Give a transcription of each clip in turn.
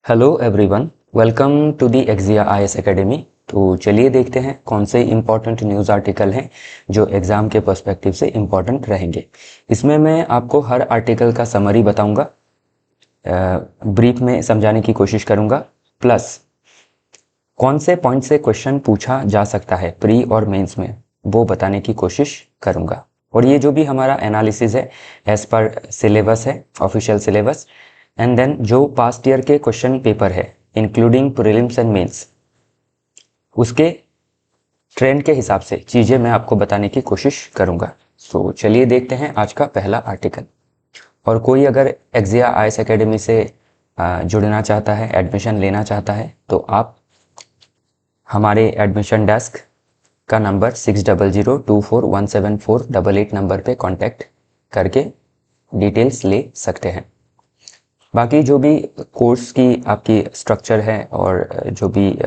Hello everyone, welcome to the एक्जिया IAS academy. तो चलिए देखते हैं कौन से इम्पॉर्टेंट न्यूज़ आर्टिकल हैं जो एग्ज़ाम के पर्सपेक्टिव से इम्पॉर्टेंट रहेंगे। इसमें मैं आपको हर आर्टिकल का समरी बताऊंगा, ब्रीफ में समझाने की कोशिश करूंगा, प्लस कौन से पॉइंट से क्वेश्चन पूछा जा सकता है प्री और मेंस में वो बताने की कोशिश करूंगा। और ये जो भी हमारा एनालिसिस है एज पर सिलेबस है, ऑफिशियल सिलेबस, एंड देन जो पास्ट ईयर के क्वेश्चन पेपर है इंक्लूडिंग प्रीलिम्स एंड मेंस, उसके ट्रेंड के हिसाब से चीज़ें मैं आपको बताने की कोशिश करूंगा। सो चलिए देखते हैं आज का पहला आर्टिकल। और कोई अगर एक्जिया आईएएस एकेडमी से जुड़ना चाहता है, एडमिशन लेना चाहता है, तो आप हमारे एडमिशन डेस्क का नंबर 6002417488 नंबर पे कांटेक्ट करके डिटेल्स ले सकते हैं। बाकी जो भी कोर्स की आपकी स्ट्रक्चर है और जो भी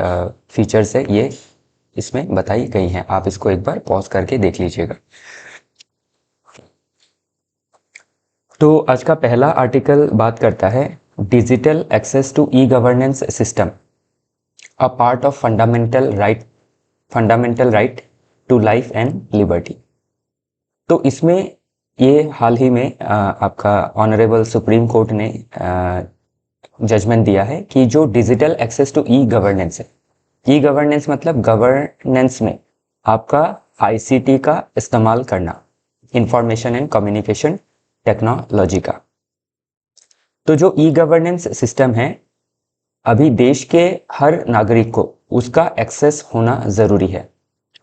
फीचर्स है ये इसमें बताई गई हैं, आप इसको एक बार पॉज करके देख लीजिएगा। तो आज का पहला आर्टिकल बात करता है digital access to e governance system, a part of fundamental right to life and liberty. तो इसमें ये हाल ही में आपका ऑनरेबल सुप्रीम कोर्ट ने जजमेंट दिया है कि जो digital access to e governance है, ई गवर्नेंस मतलब गवर्नेंस में आपका आईसीटी का इस्तेमाल करना, इंफॉर्मेशन एंड कम्युनिकेशन टेक्नोलॉजी का। तो जो ई गवर्नेंस सिस्टम है, अभी देश के हर नागरिक को उसका एक्सेस होना ज़रूरी है।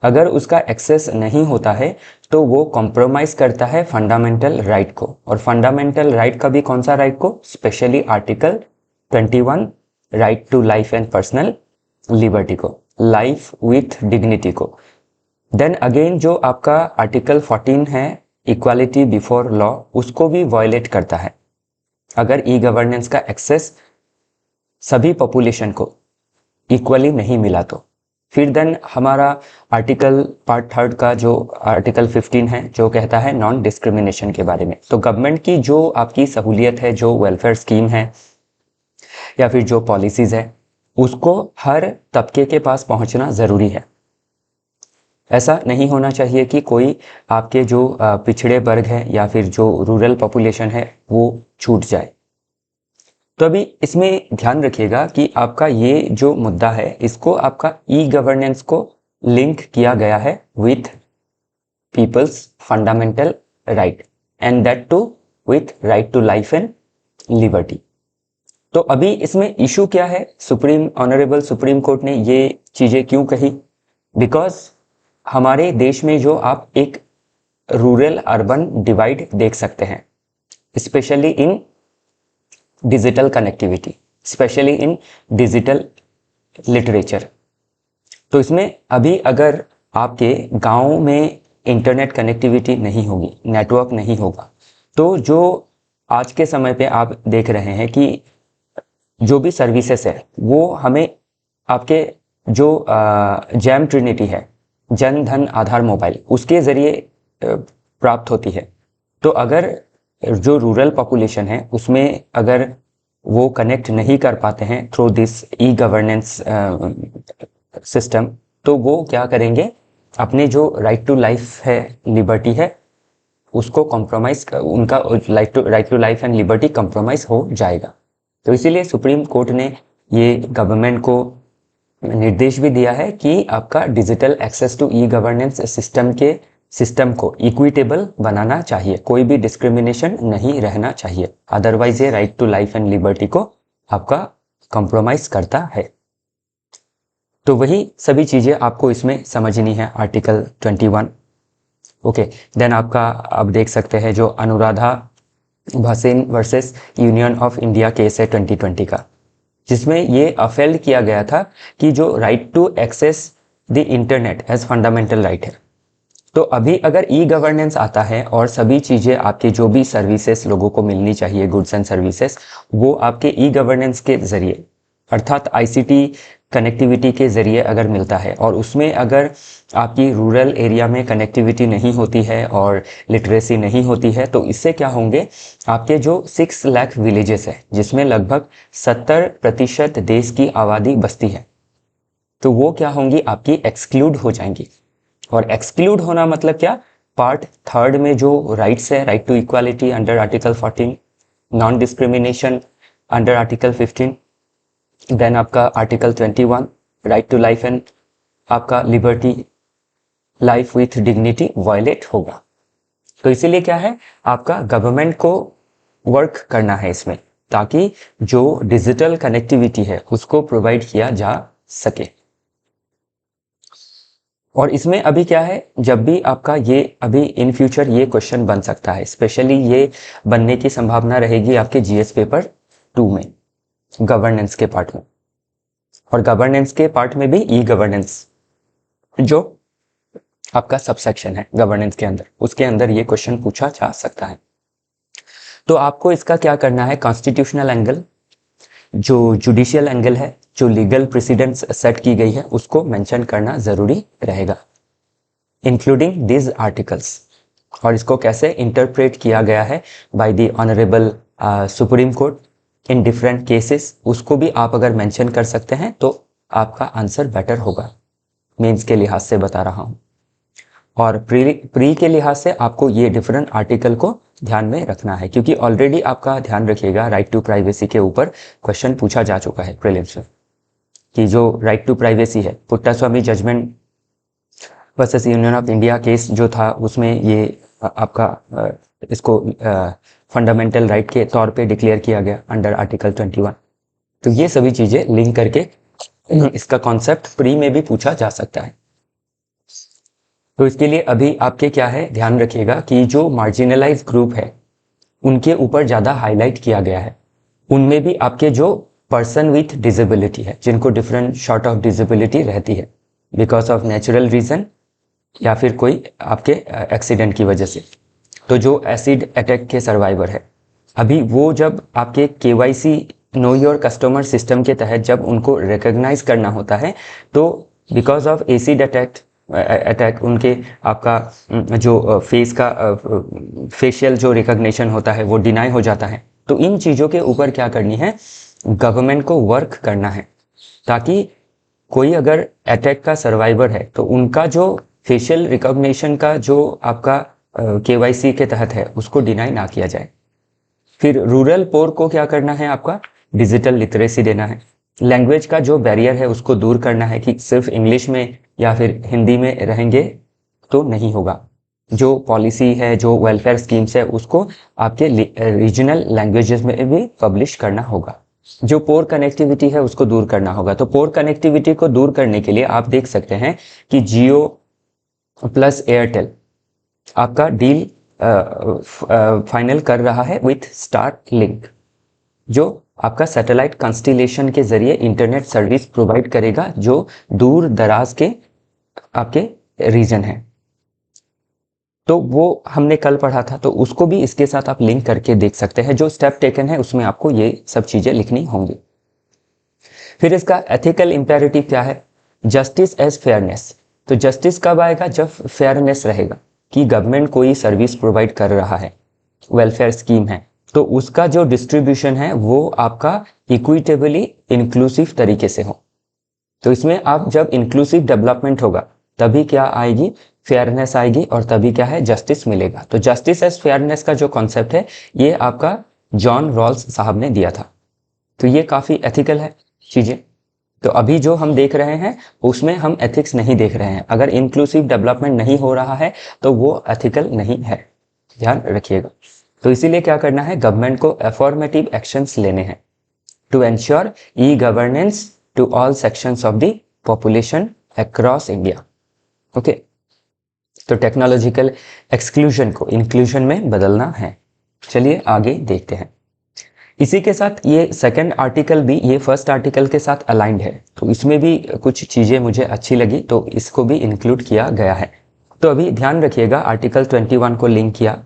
अगर उसका एक्सेस नहीं होता है तो वो कॉम्प्रोमाइज करता है फंडामेंटल राइट को। और फंडामेंटल राइट का भी कौन सा राइट को? Specially article 21 right to life and personal liberty को, लाइफ विथ डिग्निटी को। देन अगेन जो आपका आर्टिकल 14 है इक्वालिटी बिफोर लॉ, उसको भी वायलेट करता है अगर ई गवर्नेंस का एक्सेस सभी पॉपुलेशन को इक्वली नहीं मिला तो। फिर देन हमारा आर्टिकल पार्ट 3 का जो आर्टिकल 15 है जो कहता है नॉन डिस्क्रिमिनेशन के बारे में। तो गवर्नमेंट की जो आपकी सहूलियत है, जो वेलफेयर स्कीम है या फिर जो पॉलिसीज है, उसको हर तबके के पास पहुंचना ज़रूरी है। ऐसा नहीं होना चाहिए कि कोई आपके जो पिछड़े वर्ग है या फिर जो रूरल पॉपुलेशन है वो छूट जाए। तो अभी इसमें ध्यान रखिएगा कि आपका ये जो मुद्दा है इसको आपका ई गवर्नेंस को लिंक किया गया है with people's fundamental right and that to with right to life and liberty. तो अभी इसमें इशू क्या है? ऑनरेबल सुप्रीम कोर्ट ने ये चीजें क्यों कही? बिकॉज हमारे देश में जो आप एक रूरल अर्बन डिवाइड देख सकते हैं, specially in digital connectivity, specially in digital literature. तो इसमें अभी अगर आपके गांव में इंटरनेट कनेक्टिविटी नहीं होगी, नेटवर्क नहीं होगा, तो जो आज के समय पे आप देख रहे हैं कि जो भी सर्विसेज है वो हमें आपके जो जैम ट्रिनिटी है, जन धन आधार मोबाइल, उसके ज़रिए प्राप्त होती है। तो अगर जो रूरल पॉपुलेशन है उसमें अगर वो कनेक्ट नहीं कर पाते हैं through this e governance system, तो वो क्या करेंगे? अपने जो राइट टू लाइफ है, लिबर्टी है, उसको कॉम्प्रोमाइज, उनका right to life and liberty compromise हो जाएगा। तो इसीलिए सुप्रीम कोर्ट ने ये गवर्नमेंट को निर्देश भी दिया है कि आपका digital access to e governance system को इक्विटेबल बनाना चाहिए, कोई भी डिस्क्रिमिनेशन नहीं रहना चाहिए, अदरवाइज ये right to life and liberty को आपका कॉम्प्रोमाइज करता है। तो वही सभी चीजें आपको इसमें समझनी है, आर्टिकल 21। ओके, देन आपका आप देख सकते हैं जो Anuradha Bhasin versus union of India case है 2020 का, जिसमें ये अफेल्ड किया गया था कि जो right to access the internet as fundamental right है। तो अभी अगर ई गवर्नेंस आता है और सभी चीज़ें आपकी जो भी सर्विसेज लोगों को मिलनी चाहिए, गुड्स एंड सर्विसेज, वो आपके ई गवर्नेंस के जरिए अर्थात आईसीटी कनेक्टिविटी के ज़रिए अगर मिलता है और उसमें अगर आपकी रूरल एरिया में कनेक्टिविटी नहीं होती है और लिटरेसी नहीं होती है तो इससे क्या होंगे, आपके जो 6 लाख विलेजेस है जिसमें लगभग 70% देश की आबादी बसती है, तो वो क्या होंगी, आपकी एक्सक्लूड हो जाएंगी। और एक्सक्लूड होना मतलब क्या, पार्ट 3 में जो राइट्स है, right to equality under article 14, non discrimination under article 15, then आपका article 21 right to life and आपका liberty life with dignity violate होगा। तो इसीलिए क्या है, आपका गवर्नमेंट को वर्क करना है इसमें, ताकि जो डिजिटल कनेक्टिविटी है उसको प्रोवाइड किया जा सके। और इसमें अभी क्या है, जब भी आपका ये अभी इन फ्यूचर ये क्वेश्चन बन सकता है, स्पेशली ये बनने की संभावना रहेगी आपके जीएस पेपर 2 में, गवर्नेंस के पार्ट में। और गवर्नेंस के पार्ट में भी ई गवर्नेंस जो आपका सबसेक्शन है गवर्नेंस के अंदर, उसके अंदर ये क्वेश्चन पूछा जा सकता है। तो आपको इसका क्या करना है, कॉन्स्टिट्यूशनल एंगल, जो जुडिशियल एंगल है, जो लीगल प्रेसिडेंस सेट की गई है, उसको मेंशन करना जरूरी रहेगा, इंक्लूडिंग दिस आर्टिकल्स। और इसको कैसे इंटरप्रेट किया गया है by the honourable supreme court in different cases, उसको भी आप अगर मेंशन कर सकते हैं तो आपका आंसर बेटर होगा। मेंस के लिहाज से बता रहा हूं, और प्री के लिहाज से आपको ये डिफरेंट आर्टिकल को ध्यान में रखना है, क्योंकि ऑलरेडी आपका ध्यान रखिएगा राइट टू प्राइवेसी के ऊपर क्वेश्चन पूछा जा चुका है प्रीलिम्स में, कि जो राइट टू प्राइवेसी है, Puttaswamy judgment versus union of India case जो था, उसमें ये आपका इसको फंडामेंटल राइट के तौर पे डिक्लेयर किया गया अंडर आर्टिकल 21। तो ये सभी चीजें लिंक करके इसका कॉन्सेप्ट प्री में भी पूछा जा सकता है। तो इसके लिए अभी आपके क्या है, ध्यान रखिएगा कि जो मार्जिनलाइज ग्रुप है उनके ऊपर ज़्यादा हाईलाइट किया गया है। उनमें भी आपके जो पर्सन विथ डिसेबिलिटी है, जिनको डिफरेंट सॉर्ट ऑफ डिसेबिलिटी रहती है बिकॉज ऑफ नेचुरल रीजन या फिर कोई आपके एक्सीडेंट की वजह से, तो जो एसिड अटैक के सर्वाइवर है, अभी वो जब आपके KYC know your customer system के तहत जब उनको रिकॉग्नाइज करना होता है, तो बिकॉज ऑफ एसिड अटैक उनके आपका जो फेस का फेशियल जो रिकॉग्निशन होता है वो डिनाई हो जाता है। तो इन चीज़ों के ऊपर क्या करनी है, गवर्नमेंट को वर्क करना है, ताकि कोई अगर अटैक का सर्वाइवर है तो उनका जो फेशियल रिकॉग्निशन का जो आपका केवाईसी के तहत है उसको डिनाई ना किया जाए। फिर रूरल पोर को क्या करना है, आपका डिजिटल लिटरेसी देना है। लैंग्वेज का जो बैरियर है उसको दूर करना है, कि सिर्फ इंग्लिश में या फिर हिंदी में रहेंगे तो नहीं होगा। जो पॉलिसी है, जो वेलफेयर स्कीम्स है, उसको आपके रीजनल लैंग्वेजेस में भी पब्लिश करना होगा। जो पोर कनेक्टिविटी है उसको दूर करना होगा। तो पोर कनेक्टिविटी को दूर करने के लिए आप देख सकते हैं कि जियो प्लस एयरटेल आपका डील फाइनल कर रहा है विथ स्टारलिंक, जो आपका सैटेलाइट कंस्टिलेशन के जरिए इंटरनेट सर्विस प्रोवाइड करेगा जो दूर दराज के आपके रीजन है। तो वो हमने कल पढ़ा था, तो उसको भी इसके साथ आप लिंक करके देख सकते हैं। जो स्टेप टेकन है उसमें आपको ये सब चीजें लिखनी होंगी। फिर इसका एथिकल इंपेरेटिव क्या है, जस्टिस एज फेयरनेस। तो जस्टिस कब आएगा, जब फेयरनेस रहेगा, कि गवर्नमेंट कोई सर्विस प्रोवाइड कर रहा है, वेलफेयर स्कीम है, तो उसका जो डिस्ट्रीब्यूशन है वो आपका इक्विटेबली इंक्लूसिव तरीके से हो। तो इसमें आप जब इंक्लूसिव डेवलपमेंट होगा तभी क्या आएगी, फेयरनेस आएगी, और तभी क्या है, जस्टिस मिलेगा। तो जस्टिस एज फेयरनेस का जो कॉन्सेप्ट है ये आपका जॉन रॉल्स साहब ने दिया था। तो ये काफ़ी एथिकल है चीज़ें। तो अभी जो हम देख रहे हैं उसमें हम एथिक्स नहीं देख रहे हैं। अगर इंक्लूसिव डेवलपमेंट नहीं हो रहा है तो वो एथिकल नहीं है, ध्यान रखिएगा। तो इसीलिए क्या करना है, गवर्नमेंट को अफॉर्मेटिव एक्शंस लेने हैं to ensure e governance to all sections of the population across India. Okay, तो टेक्नोलॉजिकल एक्सक्लूजन को इंक्लूजन में बदलना है। चलिए आगे देखते हैं। इसी के साथ ये सेकंड आर्टिकल भी ये फर्स्ट आर्टिकल के साथ अलाइंड है, तो इसमें भी कुछ चीज़ें मुझे अच्छी लगी तो इसको भी इंक्लूड किया गया है। तो अभी ध्यान रखिएगा, आर्टिकल 21 को लिंक किया,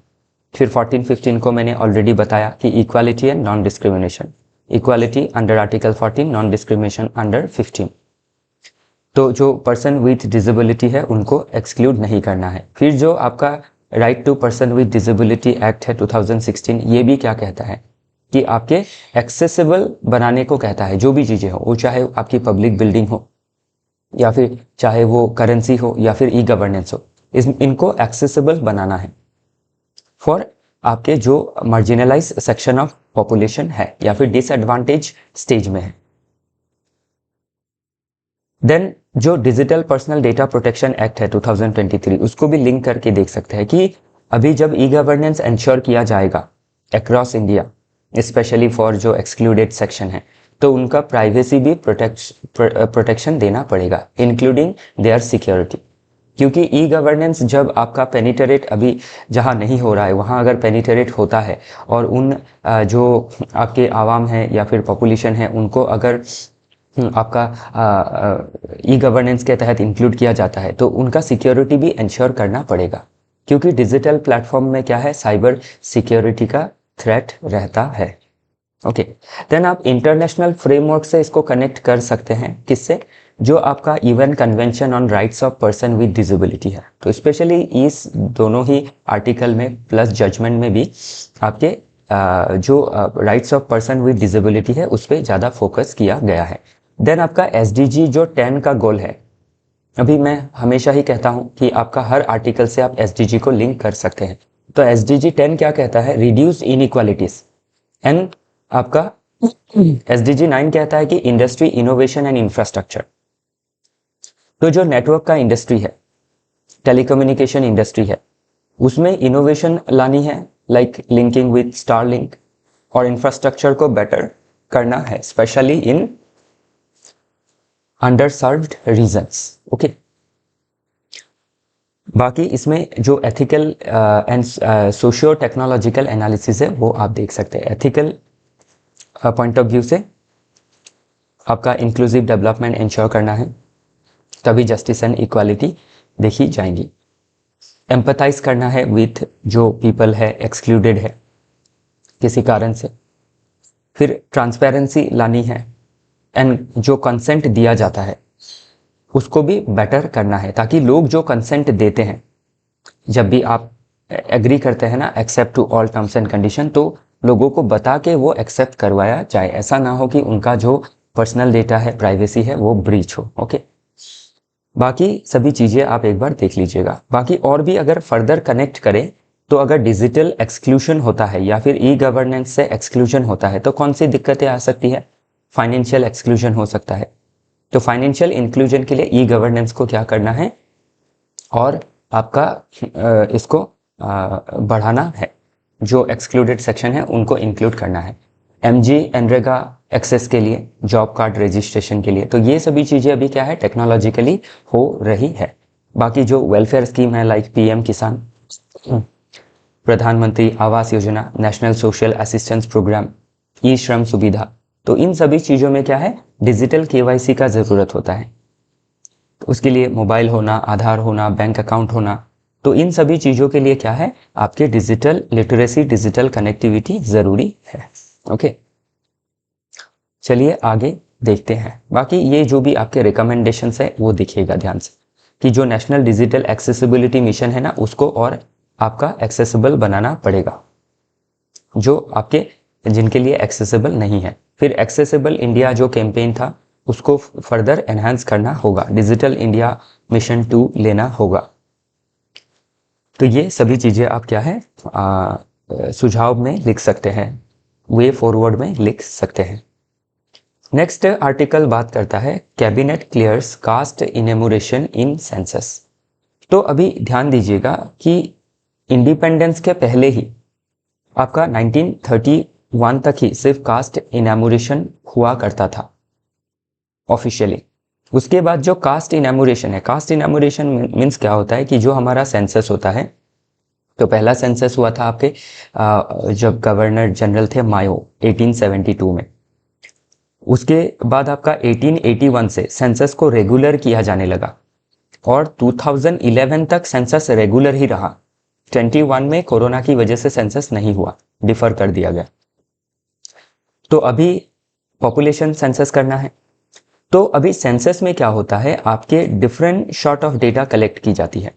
फिर 14-15 को मैंने ऑलरेडी बताया कि equality and non discrimination, equality under article 14, non discrimination under 15। तो जो पर्सन विथ डिसेबिलिटी है उनको एक्सक्लूड नहीं करना है। फिर जो आपका right to person with disability act है 2016, ये भी क्या कहता है कि आपके एक्सेसिबल बनाने को कहता है। जो भी चीज़ें हो, वो चाहे आपकी पब्लिक बिल्डिंग हो या फिर चाहे वो करेंसी हो या फिर ई गवर्नेंस हो, इनको एक्सेसिबल बनाना है फॉर आपके जो मार्जिनलाइज सेक्शन ऑफ पॉपुलेशन है या फिर डिसएडवांटेज स्टेज में है। देन जो digital personal data protection act है 2023, उसको भी लिंक करके देख सकते हैं कि अभी जब ई गवर्नेंस इंश्योर किया जाएगा अक्रॉस इंडिया, स्पेशली फॉर जो एक्सक्लूडेड सेक्शन है, तो उनका प्राइवेसी भी प्रोटेक्शन देना पड़ेगा, इंक्लूडिंग देयर सिक्योरिटी। क्योंकि ई गवर्नेंस जब आपका पेनिट्रेट अभी जहाँ नहीं हो रहा है, वहाँ अगर पेनिट्रेट होता है और उन जो आपके आवाम है या फिर पॉपुलेशन है, उनको अगर आपका ई गवर्नेंस के तहत इंक्लूड किया जाता है, तो उनका सिक्योरिटी भी इंश्योर करना पड़ेगा। क्योंकि डिजिटल प्लेटफॉर्म में क्या है, साइबर सिक्योरिटी का थ्रेट रहता है। ओके, देन आप इंटरनेशनल फ्रेमवर्क से इसको कनेक्ट कर सकते हैं। किससे? जो आपका UN convention on rights of person with disability है। तो स्पेशली इस दोनों ही आर्टिकल में प्लस जजमेंट में भी आपके जो rights of person with disability है उस पर ज़्यादा फोकस किया गया है। देन आपका एसडीजी जो 10 का गोल है, अभी मैं हमेशा ही कहता हूं कि आपका हर आर्टिकल से आप एसडीजी को लिंक कर सकते हैं। तो एसडीजी 10 क्या कहता है? Reduce inequalities. एंड आपका एसडीजी 9 कहता है कि इंडस्ट्री, इनोवेशन एंड इंफ्रास्ट्रक्चर। तो जो नेटवर्क का इंडस्ट्री है, टेलीकम्युनिकेशन इंडस्ट्री है, उसमें इनोवेशन लानी है, लाइक लिंकिंग विथ स्टारलिंक, और इंफ्रास्ट्रक्चर को बेटर करना है, specially in underserved regions. Okay, बाकी इसमें जो ethical and socio technological analysis है वो आप देख सकते हैं। एथिकल पॉइंट ऑफ व्यू से आपका इंक्लूसिव डेवलपमेंट इंश्योर करना है, तभी जस्टिस एंड इक्वालिटी देखी जाएंगी। एम्पथाइज करना है विथ जो पीपल है एक्सक्लूडेड है किसी कारण से। फिर ट्रांसपेरेंसी लानी है, एंड जो कंसेंट दिया जाता है उसको भी बेटर करना है, ताकि लोग जो कंसेंट देते हैं, जब भी आप एग्री करते हैं ना, accept to all terms and condition, तो लोगों को बता के वो एक्सेप्ट करवाया जाए। ऐसा ना हो कि उनका जो पर्सनल डेटा है, प्राइवेसी है, वो ब्रीच हो। ओके, बाकी सभी चीज़ें आप एक बार देख लीजिएगा। बाकी और भी अगर फर्दर कनेक्ट करें तो अगर डिजिटल एक्सक्लूशन होता है या फिर ई गवर्नेंस से एक्सक्लूजन होता है तो कौन सी दिक्कतें आ सकती है? फाइनेंशियल एक्सक्लूजन हो सकता है। तो फाइनेंशियल इंक्लूजन के लिए ई गवर्नेंस को क्या करना है, और आपका इसको बढ़ाना है, जो एक्सक्लूडेड सेक्शन है उनको इंक्लूड करना है। एमजी एनरेगा एक्सेस के लिए, जॉब कार्ड रजिस्ट्रेशन के लिए, तो ये सभी चीज़ें अभी क्या है, टेक्नोलॉजिकली हो रही है। बाकी जो वेलफेयर स्कीम है, लाइक पीएम किसान, प्रधानमंत्री Awas Yojana, national social assistance programme, ई श्रम सुविधा, तो इन सभी चीज़ों में क्या है, डिजिटल केवाईसी का ज़रूरत होता है। तो उसके लिए मोबाइल होना, आधार होना, बैंक अकाउंट होना, तो इन सभी चीज़ों के लिए क्या है, आपके डिजिटल लिटरेसी, डिजिटल कनेक्टिविटी ज़रूरी है। ओके, चलिए आगे देखते हैं। बाकी ये जो भी आपके रिकमेंडेशंस है वो देखिएगा ध्यान से, कि जो नेशनल डिजिटल एक्सेसिबिलिटी मिशन है ना, उसको और आपका एक्सेसिबल बनाना पड़ेगा, जो आपके जिनके लिए एक्सेसिबल नहीं है। फिर एक्सेसिबल इंडिया जो कैंपेन था उसको फर्दर एनहांस करना होगा, डिजिटल इंडिया मिशन 2 लेना होगा। तो ये सभी चीज़ें आप क्या है सुझाव में लिख सकते हैं, वे फॉरवर्ड में लिख सकते हैं। नेक्स्ट आर्टिकल बात करता है कैबिनेट क्लियर्स कास्ट इनेमुरेशन इन सेंसस। तो अभी ध्यान दीजिएगा कि इंडिपेंडेंस के पहले ही आपका 1931 तक ही सिर्फ कास्ट इनेमुरेशन हुआ करता था ऑफिशियली। उसके बाद जो कास्ट इनेमुरेशन है, कास्ट इनेमुरेशन मीन्स क्या होता है कि जो हमारा सेंसस होता है, तो पहला सेंसस हुआ था आपके जब गवर्नर जनरल थे मायो 1872 में। उसके बाद आपका 1881 से सेंसस को रेगुलर किया जाने लगा और 2011 तक सेंसस रेगुलर ही रहा। 21 में कोरोना की वजह से सेंसस नहीं हुआ, डिफर कर दिया गया। तो अभी पॉपुलेशन सेंसस करना है। तो अभी सेंसस में क्या होता है, आपके different sort of data collect की जाती है।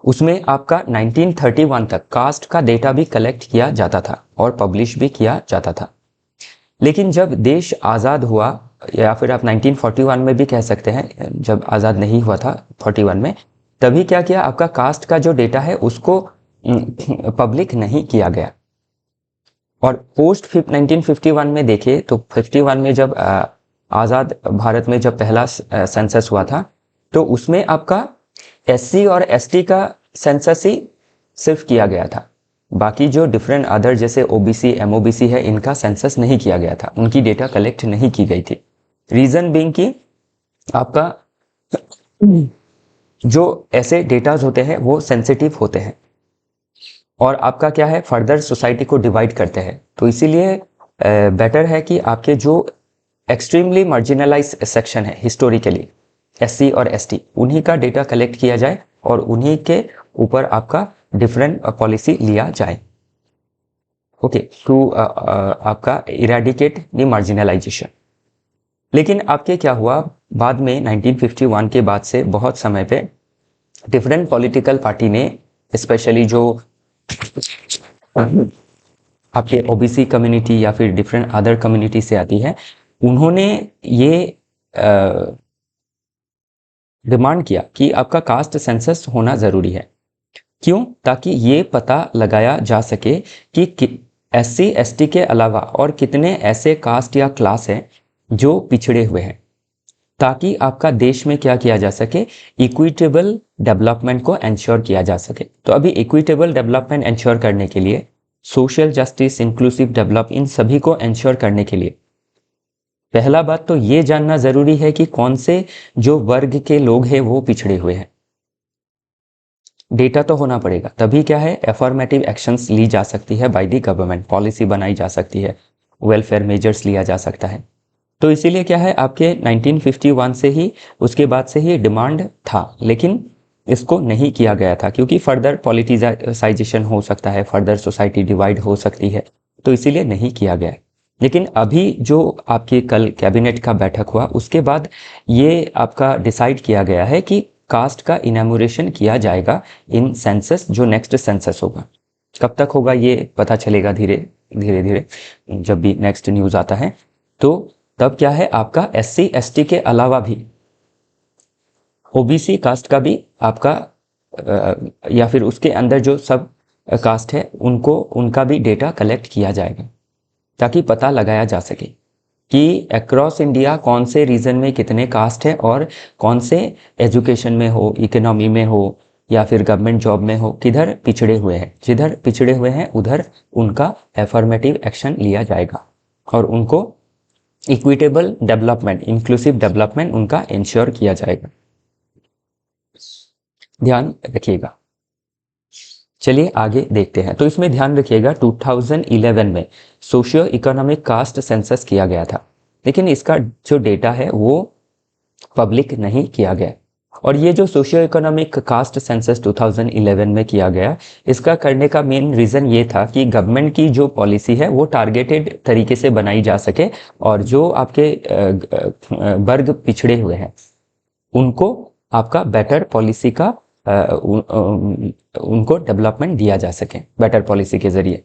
उसमें आपका 1931 तक कास्ट का डेटा भी कलेक्ट किया जाता था और पब्लिश भी किया जाता था। लेकिन जब देश आज़ाद हुआ, या फिर आप 1941 में भी कह सकते हैं, जब आज़ाद नहीं हुआ था 41 में, तभी क्या किया, आपका कास्ट का जो डेटा है उसको पब्लिक नहीं किया गया। और पोस्ट 1951 में देखे तो 51 में जब आज़ाद भारत में जब पहला सेंसस हुआ था, तो उसमें आपका एससी और एसटी का सेंसस ही सिर्फ किया गया था। बाकी जो डिफरेंट अदर जैसे ओबीसी एमओबीसी है, इनका सेंसस नहीं किया गया था, उनकी डेटा कलेक्ट नहीं की गई थी। रीजन बीइंग कि आपका जो ऐसे डेटाज होते हैं वो सेंसिटिव होते हैं और आपका क्या है, फर्दर सोसाइटी को डिवाइड करते हैं। तो इसीलिए बेटर है कि आपके जो एक्सट्रीमली मार्जिनलाइज सेक्शन है हिस्टोरिकली, एससी और एसटी, उन्हीं का डेटा कलेक्ट किया जाए और उन्हीं के ऊपर आपका डिफरेंट पॉलिसी लिया जाए। ओके, टू आपका इरेडिकेट द मार्जिनलाइजेशन। लेकिन आपके क्या हुआ, बाद में 1951 के बाद से बहुत समय पे डिफरेंट पॉलिटिकल पार्टी ने, स्पेशली जो आपके ओबीसी कम्युनिटी या फिर डिफरेंट अदर कम्युनिटी से आती है, उन्होंने ये डिमांड किया कि आपका कास्ट सेंसस होना ज़रूरी है। क्यों? ताकि ये पता लगाया जा सके कि एससी एसटी के अलावा और कितने ऐसे कास्ट या क्लास हैं जो पिछड़े हुए हैं, ताकि आपका देश में क्या किया जा सके, इक्विटेबल डेवलपमेंट को एंश्योर किया जा सके। तो अभी इक्विटेबल डेवलपमेंट एंश्योर करने के लिए, सोशल जस्टिस, इंक्लूसिव डेवलप, इन सभी को एंश्योर करने के लिए पहला बात तो ये जानना ज़रूरी है कि कौन से जो वर्ग के लोग हैं वो पिछड़े हुए हैं। डेटा तो होना पड़ेगा, तभी क्या है, एफर्मेटिव एक्शंस ली जा सकती है बाय द गवर्नमेंट, पॉलिसी बनाई जा सकती है, वेलफेयर मेजर्स लिया जा सकता है। तो इसीलिए क्या है, आपके 1951 से ही, उसके बाद से ही डिमांड था, लेकिन इसको नहीं किया गया था क्योंकि फर्दर पॉलिटिसाइजेशन हो सकता है, फर्दर सोसाइटी डिवाइड हो सकती है, तो इसीलिए नहीं किया गया। लेकिन अभी जो आपकी कल कैबिनेट का बैठक हुआ, उसके बाद ये आपका डिसाइड किया गया है कि कास्ट का इनैमोरेशन किया जाएगा इन सेंसस, जो नेक्स्ट सेंसस होगा। कब तक होगा ये पता चलेगा धीरे धीरे जब भी नेक्स्ट न्यूज़ आता है। तो तब क्या है, आपका एससी एसटी के अलावा भी ओबीसी कास्ट का भी आपका या फिर उसके अंदर जो सब कास्ट है, उनको, उनका भी डेटा कलेक्ट किया जाएगा, ताकि पता लगाया जा सके कि अक्रॉस इंडिया कौन से रीजन में कितने कास्ट है और कौन से एजुकेशन में हो, इकोनॉमी में हो या फिर गवर्नमेंट जॉब में हो, किधर पिछड़े हुए हैं। जिधर पिछड़े हुए हैं उधर उनका एफर्मेटिव एक्शन लिया जाएगा और उनको इक्विटेबल डेवलपमेंट, इंक्लूसिव डेवलपमेंट उनका इंश्योर किया जाएगा। ध्यान रखिएगा। चलिए आगे देखते हैं। तो इसमें ध्यान रखिएगा, 2011 में सोशियो इकोनॉमिक कास्ट सेंसस किया गया था, लेकिन इसका जो डेटा है वो पब्लिक नहीं किया गया। और ये जो सोशियो इकोनॉमिक कास्ट सेंसस 2011 में किया गया, इसका करने का मेन रीज़न ये था कि गवर्नमेंट की जो पॉलिसी है वो टारगेटेड तरीके से बनाई जा सके और जो आपके वर्ग पिछड़े हुए हैं उनको आपका बेटर पॉलिसी का उनको डेवलपमेंट दिया जा सके बेटर पॉलिसी के जरिए।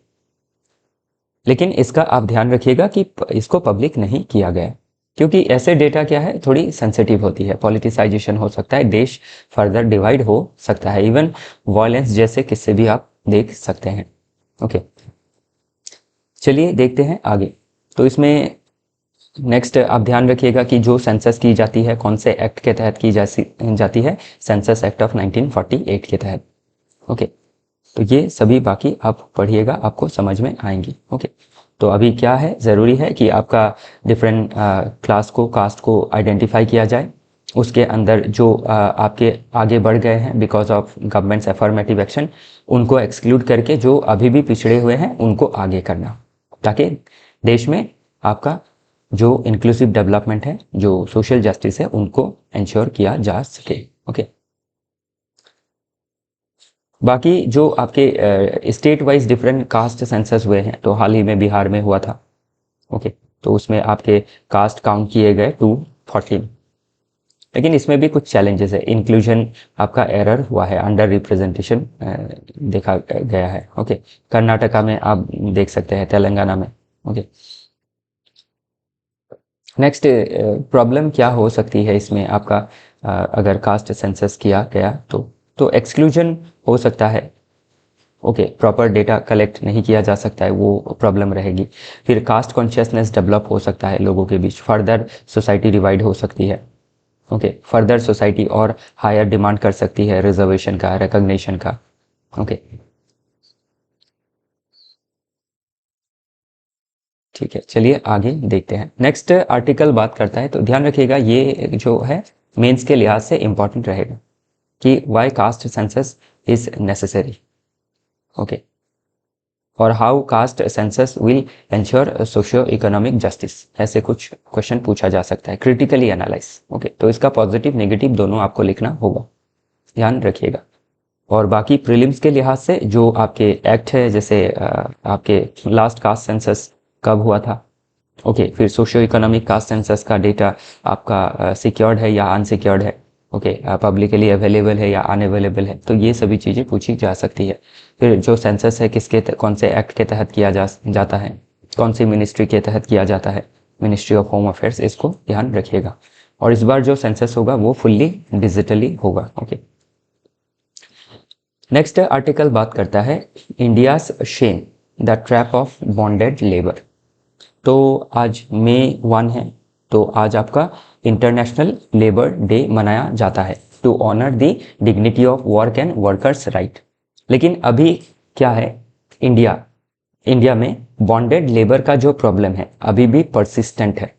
लेकिन इसका आप ध्यान रखिएगा कि इसको पब्लिक नहीं किया गया, क्योंकि ऐसे डेटा क्या है, थोड़ी सेंसिटिव होती है, पॉलिटिसाइजेशन हो सकता है, देश फर्दर डिवाइड हो सकता है, इवन वायलेंस जैसे किस्से भी आप देख सकते हैं। ओके, चलिए देखते हैं आगे। तो इसमें नेक्स्ट आप ध्यान रखिएगा कि जो सेंसस की जाती है कौन से एक्ट के तहत की जाती है, सेंसस एक्ट ऑफ 1948 के तहत। ओके, तो ये सभी बाकी आप पढ़िएगा, आपको समझ में आएंगी। ओके, तो अभी क्या है, ज़रूरी है कि आपका डिफरेंट क्लास को, कास्ट को आइडेंटिफाई किया जाए, उसके अंदर जो आपके आगे बढ़ गए हैं because of governments affirmative action, उनको एक्सक्लूड करके जो अभी भी पिछड़े हुए हैं उनको आगे करना, ताकि देश में आपका जो इंक्लूसिव डेवलपमेंट है, जो सोशल जस्टिस है, उनको इंश्योर किया जा सके। ओके, बाकी जो आपके state wise different caste census हुए हैं, तो हाल ही में बिहार में हुआ था। ओके, तो उसमें आपके कास्ट काउंट किए गए 214। लेकिन इसमें भी कुछ चैलेंजेस है। इंक्लूजन आपका एरर हुआ है, अंडर रिप्रेजेंटेशन देखा गया है। ओके, कर्नाटका में आप देख सकते हैं, तेलंगाना में। ओके, नेक्स्ट प्रॉब्लम क्या हो सकती है इसमें आपका, अगर कास्ट सेंसस किया गया तो एक्सक्लूजन हो सकता है। ओके, प्रॉपर डेटा कलेक्ट नहीं किया जा सकता है, वो प्रॉब्लम रहेगी। फिर कास्ट कॉन्शियसनेस डेवलप हो सकता है लोगों के बीच, फर्दर सोसाइटी डिवाइड हो सकती है। ओके, फर्दर सोसाइटी और हायर डिमांड कर सकती है रिजर्वेशन का, रिकॉग्निशन का। ओके, ठीक है, चलिए आगे देखते हैं। नेक्स्ट आर्टिकल बात करता है, तो ध्यान रखिएगा ये जो है मेंस के लिहाज से इंपॉर्टेंट रहेगा कि why caste census is necessary. Okay, और how caste census will ensure socio economic justice, ऐसे कुछ क्वेश्चन पूछा जा सकता है। Critically analyse. ओके, तो इसका पॉजिटिव नेगेटिव दोनों आपको लिखना होगा, ध्यान रखिएगा। और बाकी प्रीलिम्स के लिहाज से जो आपके एक्ट है, जैसे आपके लास्ट कास्ट सेंसस कब हुआ था। ओके, फिर सोशियो इकोनॉमिक कास्ट सेंसस का डेटा आपका सिक्योर्ड है या अनसिक्योर्ड है। ओके, पब्लिकली अवेलेबल है या अनअवेलेबल है, तो ये सभी चीज़ें पूछी जा सकती है। फिर जो सेंसस है किसके कौन से एक्ट के तहत किया जाता है, कौन सी मिनिस्ट्री के तहत किया जाता है, मिनिस्ट्री ऑफ होम अफेयर्स, इसको ध्यान रखिएगा। और इस बार जो सेंसस होगा वो फुल्ली डिजिटली होगा। ओके, नेक्स्ट आर्टिकल बात करता है India's shame, the trap of bonded labour. तो आज मई 1 है, तो आज आपका इंटरनेशनल लेबर डे मनाया जाता है to honour the dignity of work and workers right. लेकिन अभी क्या है, इंडिया में बॉन्डेड लेबर का जो प्रॉब्लम है अभी भी परसिस्टेंट है।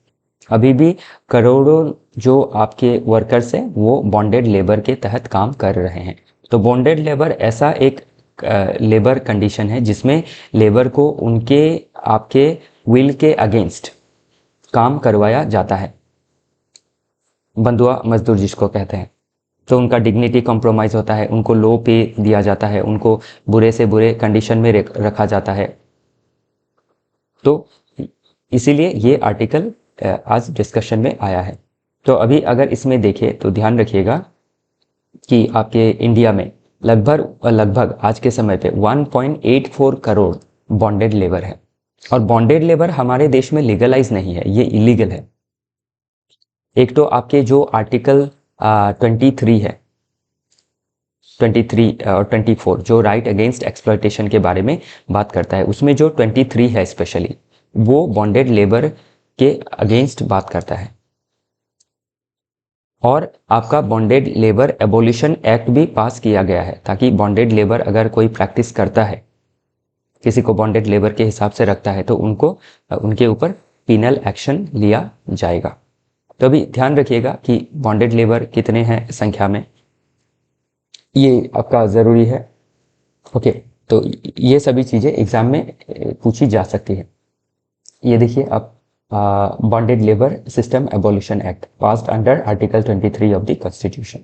अभी भी करोड़ों जो आपके वर्कर्स हैं वो बॉन्डेड लेबर के तहत काम कर रहे हैं। तो बॉन्डेड लेबर ऐसा एक लेबर कंडीशन है जिसमें लेबर को उनके आपके विल के अगेंस्ट काम करवाया जाता है, बंधुआ मजदूर जिसको कहते हैं। तो उनका डिग्निटी कॉम्प्रोमाइज़ होता है, उनको लो पे दिया जाता है, उनको बुरे से बुरे कंडीशन में रखा जाता है। तो इसीलिए ये आर्टिकल आज डिस्कशन में आया है। तो अभी अगर इसमें देखें तो ध्यान रखिएगा कि आपके इंडिया में लगभग आज के समय पे 1.84 करोड़ बॉन्डेड लेबर है। और बॉन्डेड लेबर हमारे देश में लीगलाइज नहीं है, ये इलीगल है। एक तो आपके जो आर्टिकल 23 है, 23 और 24 जो राइट अगेंस्ट एक्सप्लॉयटेशन के बारे में बात करता है, उसमें जो 23 है स्पेशली वो बॉन्डेड लेबर के अगेंस्ट बात करता है। और आपका बॉन्डेड लेबर एबोलिशन एक्ट भी पास किया गया है ताकि बॉन्डेड लेबर अगर कोई प्रैक्टिस करता है, किसी को बॉन्डेड लेबर के हिसाब से रखता है, तो उनके ऊपर पिनल एक्शन लिया जाएगा। तो अभी ध्यान रखिएगा कि बॉन्डेड लेबर कितने हैं संख्या में, ये आपका ज़रूरी है। ओके, तो ये सभी चीज़ें एग्ज़ाम में पूछी जा सकती है। ये देखिए आप, bonded labour system abolition act passed under article 23 of the constitution.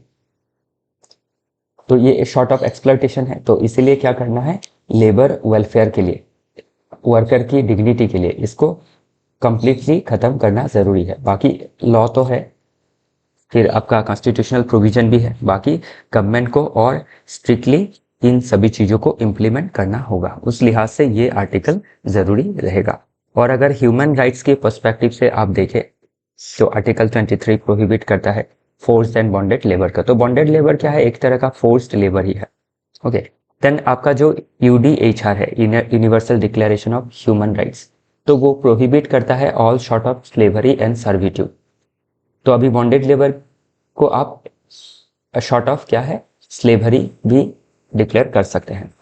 तो ये शॉर्ट ऑफ एक्सप्लॉयटेशन है, तो इसीलिए क्या करना है, लेबर वेलफेयर के लिए, वर्कर की डिग्निटी के लिए इसको कंप्लीटली ख़त्म करना ज़रूरी है। बाकी लॉ तो है, फिर आपका कॉन्स्टिट्यूशनल प्रोविजन भी है, बाकी गवर्नमेंट को और स्ट्रिक्टली इन सभी चीज़ों को इम्प्लीमेंट करना होगा। उस लिहाज से ये आर्टिकल ज़रूरी रहेगा। और अगर ह्यूमन राइट्स के पर्सपेक्टिव से आप देखें तो आर्टिकल 23 प्रोहिबिट करता है फोर्स्ड एंड बॉन्डेड लेबर का। तो बॉन्डेड लेबर क्या है, एक तरह का फोर्स्ड लेबर ही है। ओके, देन आपका जो यूडीएचआर है, universal declaration of human rights, तो वो प्रोहिबिट करता है all short of slavery and servitude. तो अभी बॉन्डेड लेबर को आप शॉर्ट ऑफ क्या है, स्लेवरी भी डिक्लेयर कर सकते हैं।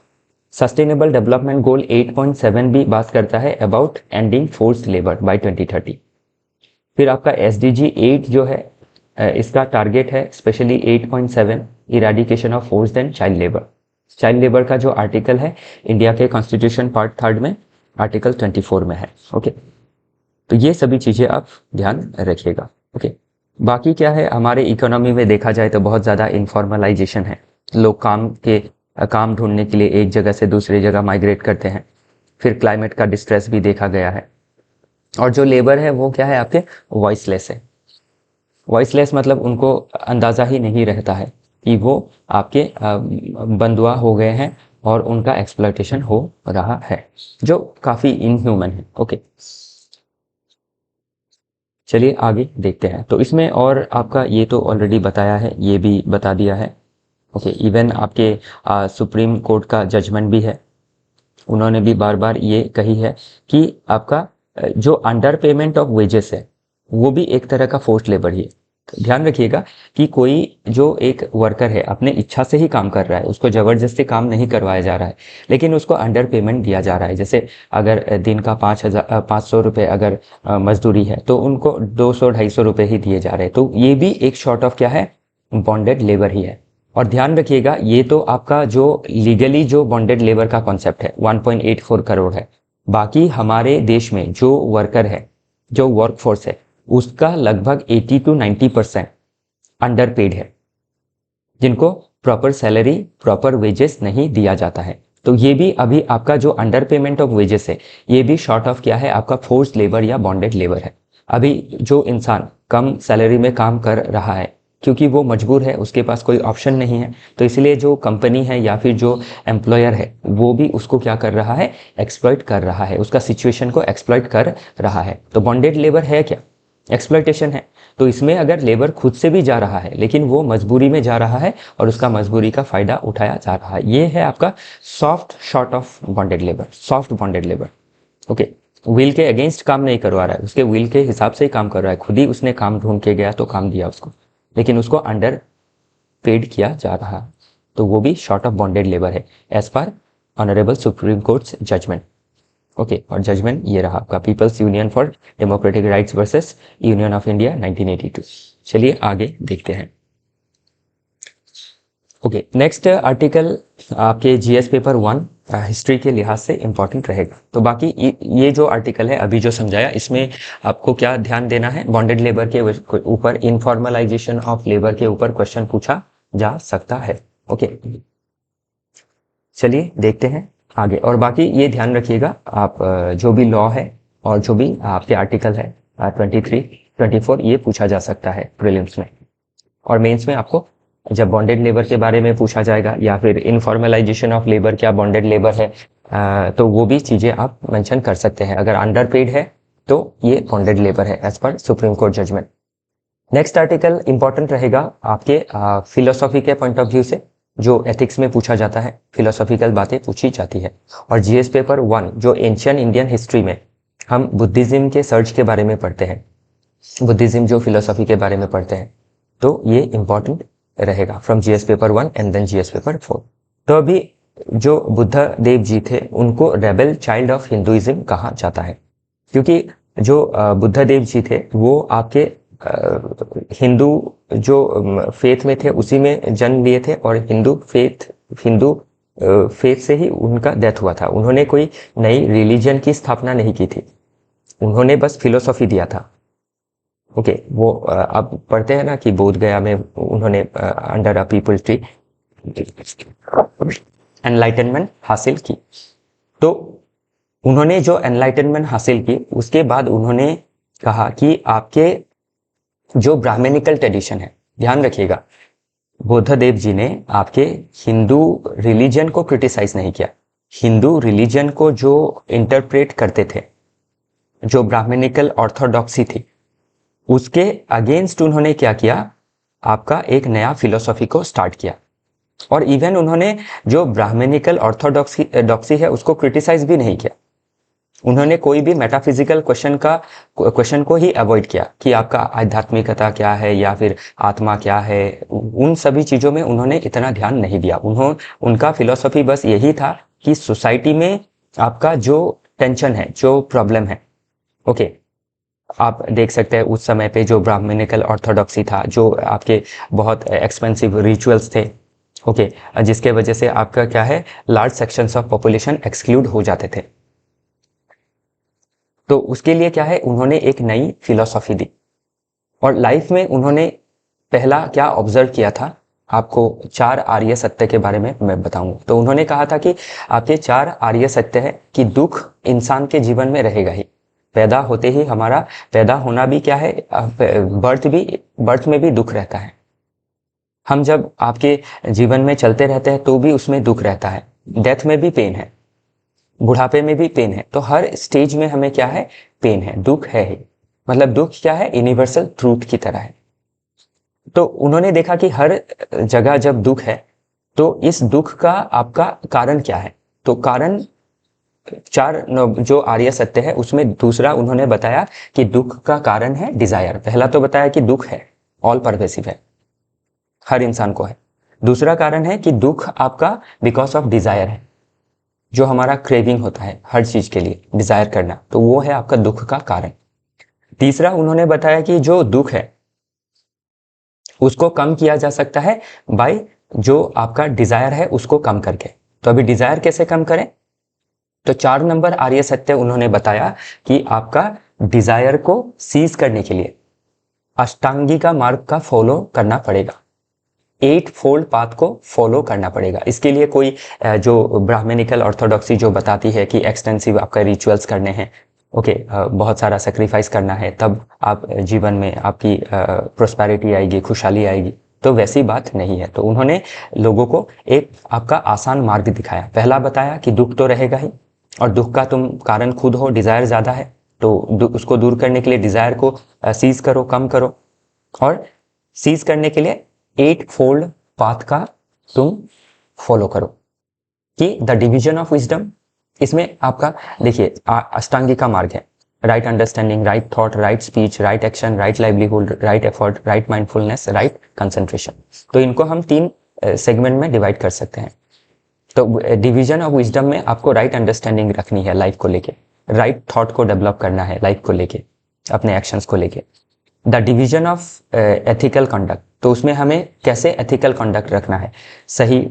सस्टेनेबल डेवलपमेंट गोल 8.7 भी बात करता है about ending forced labour by 2030। फिर आपका एसडीजी 8 जो है, इसका टारगेट है specially 8.7 eradication of forced and child labour. Child labour का जो आर्टिकल है इंडिया के कॉन्स्टिट्यूशन पार्ट 3 में आर्टिकल 24 में है। ओके, तो ये सभी चीज़ें आप ध्यान रखिएगा। ओके, बाकी क्या है, हमारे इकोनॉमी में देखा जाए तो बहुत ज़्यादा इन्फॉर्मलाइजेशन है। लोग काम ढूंढने के लिए एक जगह से दूसरी जगह माइग्रेट करते हैं। फिर क्लाइमेट का डिस्ट्रेस भी देखा गया है। और जो लेबर है वो क्या है, आपके वॉइसलेस है। वॉइसलेस मतलब उनको अंदाज़ा ही नहीं रहता है कि वो आपके बंधुआ हो गए हैं और उनका एक्सप्लॉयटेशन हो रहा है, जो काफ़ी इनह्यूमन है। ओके, चलिए आगे देखते हैं। तो इसमें और आपका ये तो ऑलरेडी बताया है, ये भी बता दिया है। ओके, इवन आपके सुप्रीम कोर्ट का जजमेंट भी है, उन्होंने भी बार बार ये कही है कि आपका जो अंडर पेमेंट ऑफ वेजेस है वो भी एक तरह का फोर्स्ड लेबर ही है। तो ध्यान रखिएगा कि कोई जो एक वर्कर है अपने इच्छा से ही काम कर रहा है, उसको जबरदस्ती काम नहीं करवाया जा रहा है, लेकिन उसको अंडर पेमेंट दिया जा रहा है। जैसे अगर दिन का 5,000 500 रुपये अगर मजदूरी है तो उनको 200-250 रुपये ही दिए जा रहे हैं। तो ये भी एक शॉर्ट ऑफ क्या है, बॉन्डेड लेबर ही है। और ध्यान रखिएगा ये तो आपका जो लीगली जो बॉन्डेड लेबर का कॉन्सेप्ट है 1.84 करोड़ है। बाकी हमारे देश में जो वर्कर है, जो वर्क फोर्स है, उसका लगभग 80 to 90% अंडर पेड है, जिनको प्रॉपर सैलरी, प्रॉपर वेजेस नहीं दिया जाता है। तो ये भी अभी आपका जो अंडर पेमेंट ऑफ वेजेस है, ये भी शॉर्ट ऑफ क्या है, आपका फोर्स लेबर या बॉन्डेड लेबर है। अभी जो इंसान कम सैलरी में काम कर रहा है क्योंकि वो मजबूर है, उसके पास कोई ऑप्शन नहीं है, तो इसलिए जो कंपनी है या फिर जो एम्प्लॉयर है वो भी उसको क्या कर रहा है, एक्सप्लॉइट कर रहा है, उसका सिचुएशन को एक्सप्लॉइट कर रहा है। तो बॉन्डेड लेबर है क्या, एक्सप्लॉइटेशन है। तो इसमें अगर लेबर खुद से भी जा रहा है लेकिन वो मजबूरी में जा रहा है और उसका मजबूरी का फायदा उठाया जा रहा है, ये है आपका soft short of bonded labour, soft bonded labour. Okay, will के अगेंस्ट काम नहीं करवा रहा है, उसके विल के हिसाब से ही काम कर रहा है, खुद ही उसने काम ढूंढ के गया तो काम दिया उसको, लेकिन उसको अंडर पेड किया जा रहा है। तो वो भी शॉर्ट ऑफ बॉन्डेड लेबर है as per honourable supreme court's judgment. Okay, और जजमेंट ये रहा आपका people's union for democratic rights versus union of India 1982। चलिए आगे देखते हैं। ओके, नेक्स्ट आर्टिकल आपके जीएस पेपर 1 हिस्ट्री के लिहाज से इंपॉर्टेंट रहेगा। तो बाकी ये जो आर्टिकल है अभी जो समझाया, इसमें आपको क्या ध्यान देना है, बॉन्डेड लेबर के ऊपर, इनफॉर्मलाइजेशन ऑफ लेबर के ऊपर क्वेश्चन पूछा जा सकता है। ओके, चलिए देखते हैं आगे। और बाकी ये ध्यान रखिएगा, आप जो भी लॉ है और जो भी आपके आर्टिकल है 23, 24, ये पूछा जा सकता है प्रीलिम्स में। और मेंस में आपको जब बॉन्डेड लेबर के बारे में पूछा जाएगा या फिर इनफॉर्मलाइजेशन ऑफ लेबर क्या बॉन्डेड लेबर है, तो वो भी चीज़ें आप मेंशन कर सकते हैं। अगर अंडर पेड है तो ये बॉन्डेड लेबर है as per supreme court judgment. Next article important रहेगा आपके फिलोसॉफी के पॉइंट ऑफ व्यू से, जो एथिक्स में पूछा जाता है, फिलोसॉफिकल बातें पूछी जाती है। और जीएस पेपर 1 जो एंशियंट इंडियन हिस्ट्री में हम बुद्धिज्म के सर्च के बारे में पढ़ते हैं, बुद्धिज्म जो फिलोसॉफी के बारे में पढ़ते हैं, तो ये इंपॉर्टेंट रहेगा from GS paper 1 and then GS paper 4। तो अभी जो बुद्ध देव जी थे उनको रेबल चाइल्ड ऑफ हिंदुइज्म कहा जाता है, क्योंकि जो बुद्ध देव जी थे वो आपके हिंदू जो फेथ में थे उसी में जन्म लिए थे, और हिंदू फेथ से ही उनका डेथ हुआ था। उन्होंने कोई नई रिलीजन की स्थापना नहीं की थी, उन्होंने बस फिलोसॉफी दिया था। ओके, वो आप पढ़ते हैं ना कि बोध गया में उन्होंने under a people tree enlightenment हासिल की। तो उन्होंने जो एनलाइटनमेंट हासिल की उसके बाद उन्होंने कहा कि आपके जो ब्राह्मणिकल ट्रेडिशन है, ध्यान रखिएगा, बुद्ध देव जी ने आपके हिंदू रिलीजन को क्रिटिसाइज नहीं किया। हिंदू रिलीजन को जो इंटरप्रेट करते थे, जो ब्राह्मणिकल ऑर्थोडॉक्सी थी, उसके अगेंस्ट उन्होंने क्या किया, आपका एक नया फिलोसॉफी को स्टार्ट किया। और इवन उन्होंने जो ब्राह्मणिकल ऑर्थोडॉक्सी है उसको क्रिटिसाइज भी नहीं किया। उन्होंने कोई भी मेटाफिजिकल क्वेश्चन को ही अवॉइड किया कि आपका आध्यात्मिकता क्या है या फिर आत्मा क्या है, उन सभी चीज़ों में उन्होंने इतना ध्यान नहीं दिया। उनका फिलॉसफी बस यही था कि सोसाइटी में आपका जो टेंशन है, जो प्रॉब्लम है, ओके, आप देख सकते हैं उस समय पे जो ब्राह्मणिकल ऑर्थोडॉक्सी था, जो आपके बहुत एक्सपेंसिव रिचुअल्स थे, ओके, जिसके वजह से आपका क्या है, large sections of population exclude हो जाते थे। तो उसके लिए क्या है, उन्होंने एक नई फिलॉसफी दी। और लाइफ में उन्होंने पहला क्या ऑब्जर्व किया था, आपको 4 आर्य सत्य के बारे में मैं बताऊंगा। तो उन्होंने कहा था कि आपके 4 आर्य सत्य है कि दुख इंसान के जीवन में रहेगा ही, पैदा होते ही हमारा पैदा होना भी क्या है, बर्थ में भी दुख रहता है। हम जब आपके जीवन में चलते रहते हैं तो भी उसमें दुख रहता है, डेथ में भी पेन है, बुढ़ापे में भी पेन है। तो हर स्टेज में हमें क्या है, पेन है, दुख है ही। मतलब दुख क्या है, यूनिवर्सल ट्रूथ की तरह है। तो उन्होंने देखा कि हर जगह जब दुख है तो इस दुख का आपका कारण क्या है। तो कारण जो आर्य सत्य है उसमें दूसरा उन्होंने बताया कि दुख का कारण है डिजायर। पहला तो बताया कि दुख है, ऑल परवेसिव है, हर इंसान को है। दूसरा कारण है कि दुख आपका बिकॉज ऑफ डिजायर है, जो हमारा क्रेविंग होता है हर चीज के लिए डिजायर करना, तो वो है आपका दुख का कारण। तीसरा उन्होंने बताया कि जो दुख है उसको कम किया जा सकता है बाय जो आपका डिजायर है उसको कम करके। तो अभी डिजायर कैसे कम करें, तो 4 नंबर आर्य सत्य उन्होंने बताया कि आपका डिजायर को सीज करने के लिए अष्टांगिका मार्ग का फॉलो करना पड़ेगा, 8 फोल्ड पाथ को फॉलो करना पड़ेगा। इसके लिए कोई जो ब्राह्मणिकल ऑर्थोडॉक्सी जो बताती है कि एक्सटेंसिव आपका रिचुअल्स करने हैं, ओके, बहुत सारा सेक्रीफाइस करना है, तब आप जीवन में आपकी प्रोस्पेरिटी आएगी, खुशहाली आएगी, तो वैसी बात नहीं है। तो उन्होंने लोगों को एक आपका आसान मार्ग दिखाया। पहला बताया कि दुख तो रहेगा ही, और दुख का तुम कारण खुद हो, डिजायर ज्यादा है, तो उसको दूर करने के लिए डिजायर को सीज करो, कम करो, और सीज करने के लिए 8 फोल्ड पाथ का तुम फॉलो करो। कि द डिवीजन ऑफ विजडम, इसमें आपका देखिए अष्टांगिका मार्ग है, right understanding, right thought, right speech, right action, right livelihood, right effort, right mindfulness, right concentration. तो इनको हम 3 सेगमेंट में डिवाइड कर सकते हैं। तो डिवीजन ऑफ विजडम में आपको राइट अंडरस्टैंडिंग रखनी है लाइफ को लेके, राइट थॉट को डेवलप करना है लाइफ को लेके, अपने एक्शंस को लेके। The division of ethical conduct, तो उसमें हमें कैसे एथिकल कंडक्ट रखना है, सही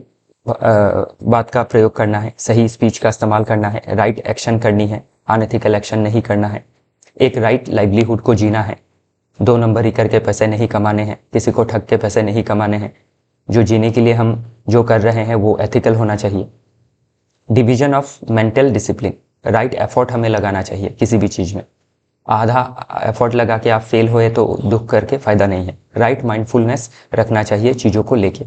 बात का प्रयोग करना है, सही स्पीच का इस्तेमाल करना है, राइट एक्शन करनी है, अनएथिकल एक्शन नहीं करना है, एक राइट लाइवलीहुड को जीना है, 2 नंबर ही करके पैसे नहीं कमाने हैं, किसी को ठग के पैसे नहीं कमाने हैं, जो जीने के लिए हम जो कर रहे हैं वो एथिकल होना चाहिए। Division of mental discipline, right effort हमें लगाना चाहिए किसी भी चीज में, आधा एफर्ट लगा के आप फेल हुए तो दुख करके फायदा नहीं है। राइट माइंडफुलनेस रखना चाहिए चीजों को लेके,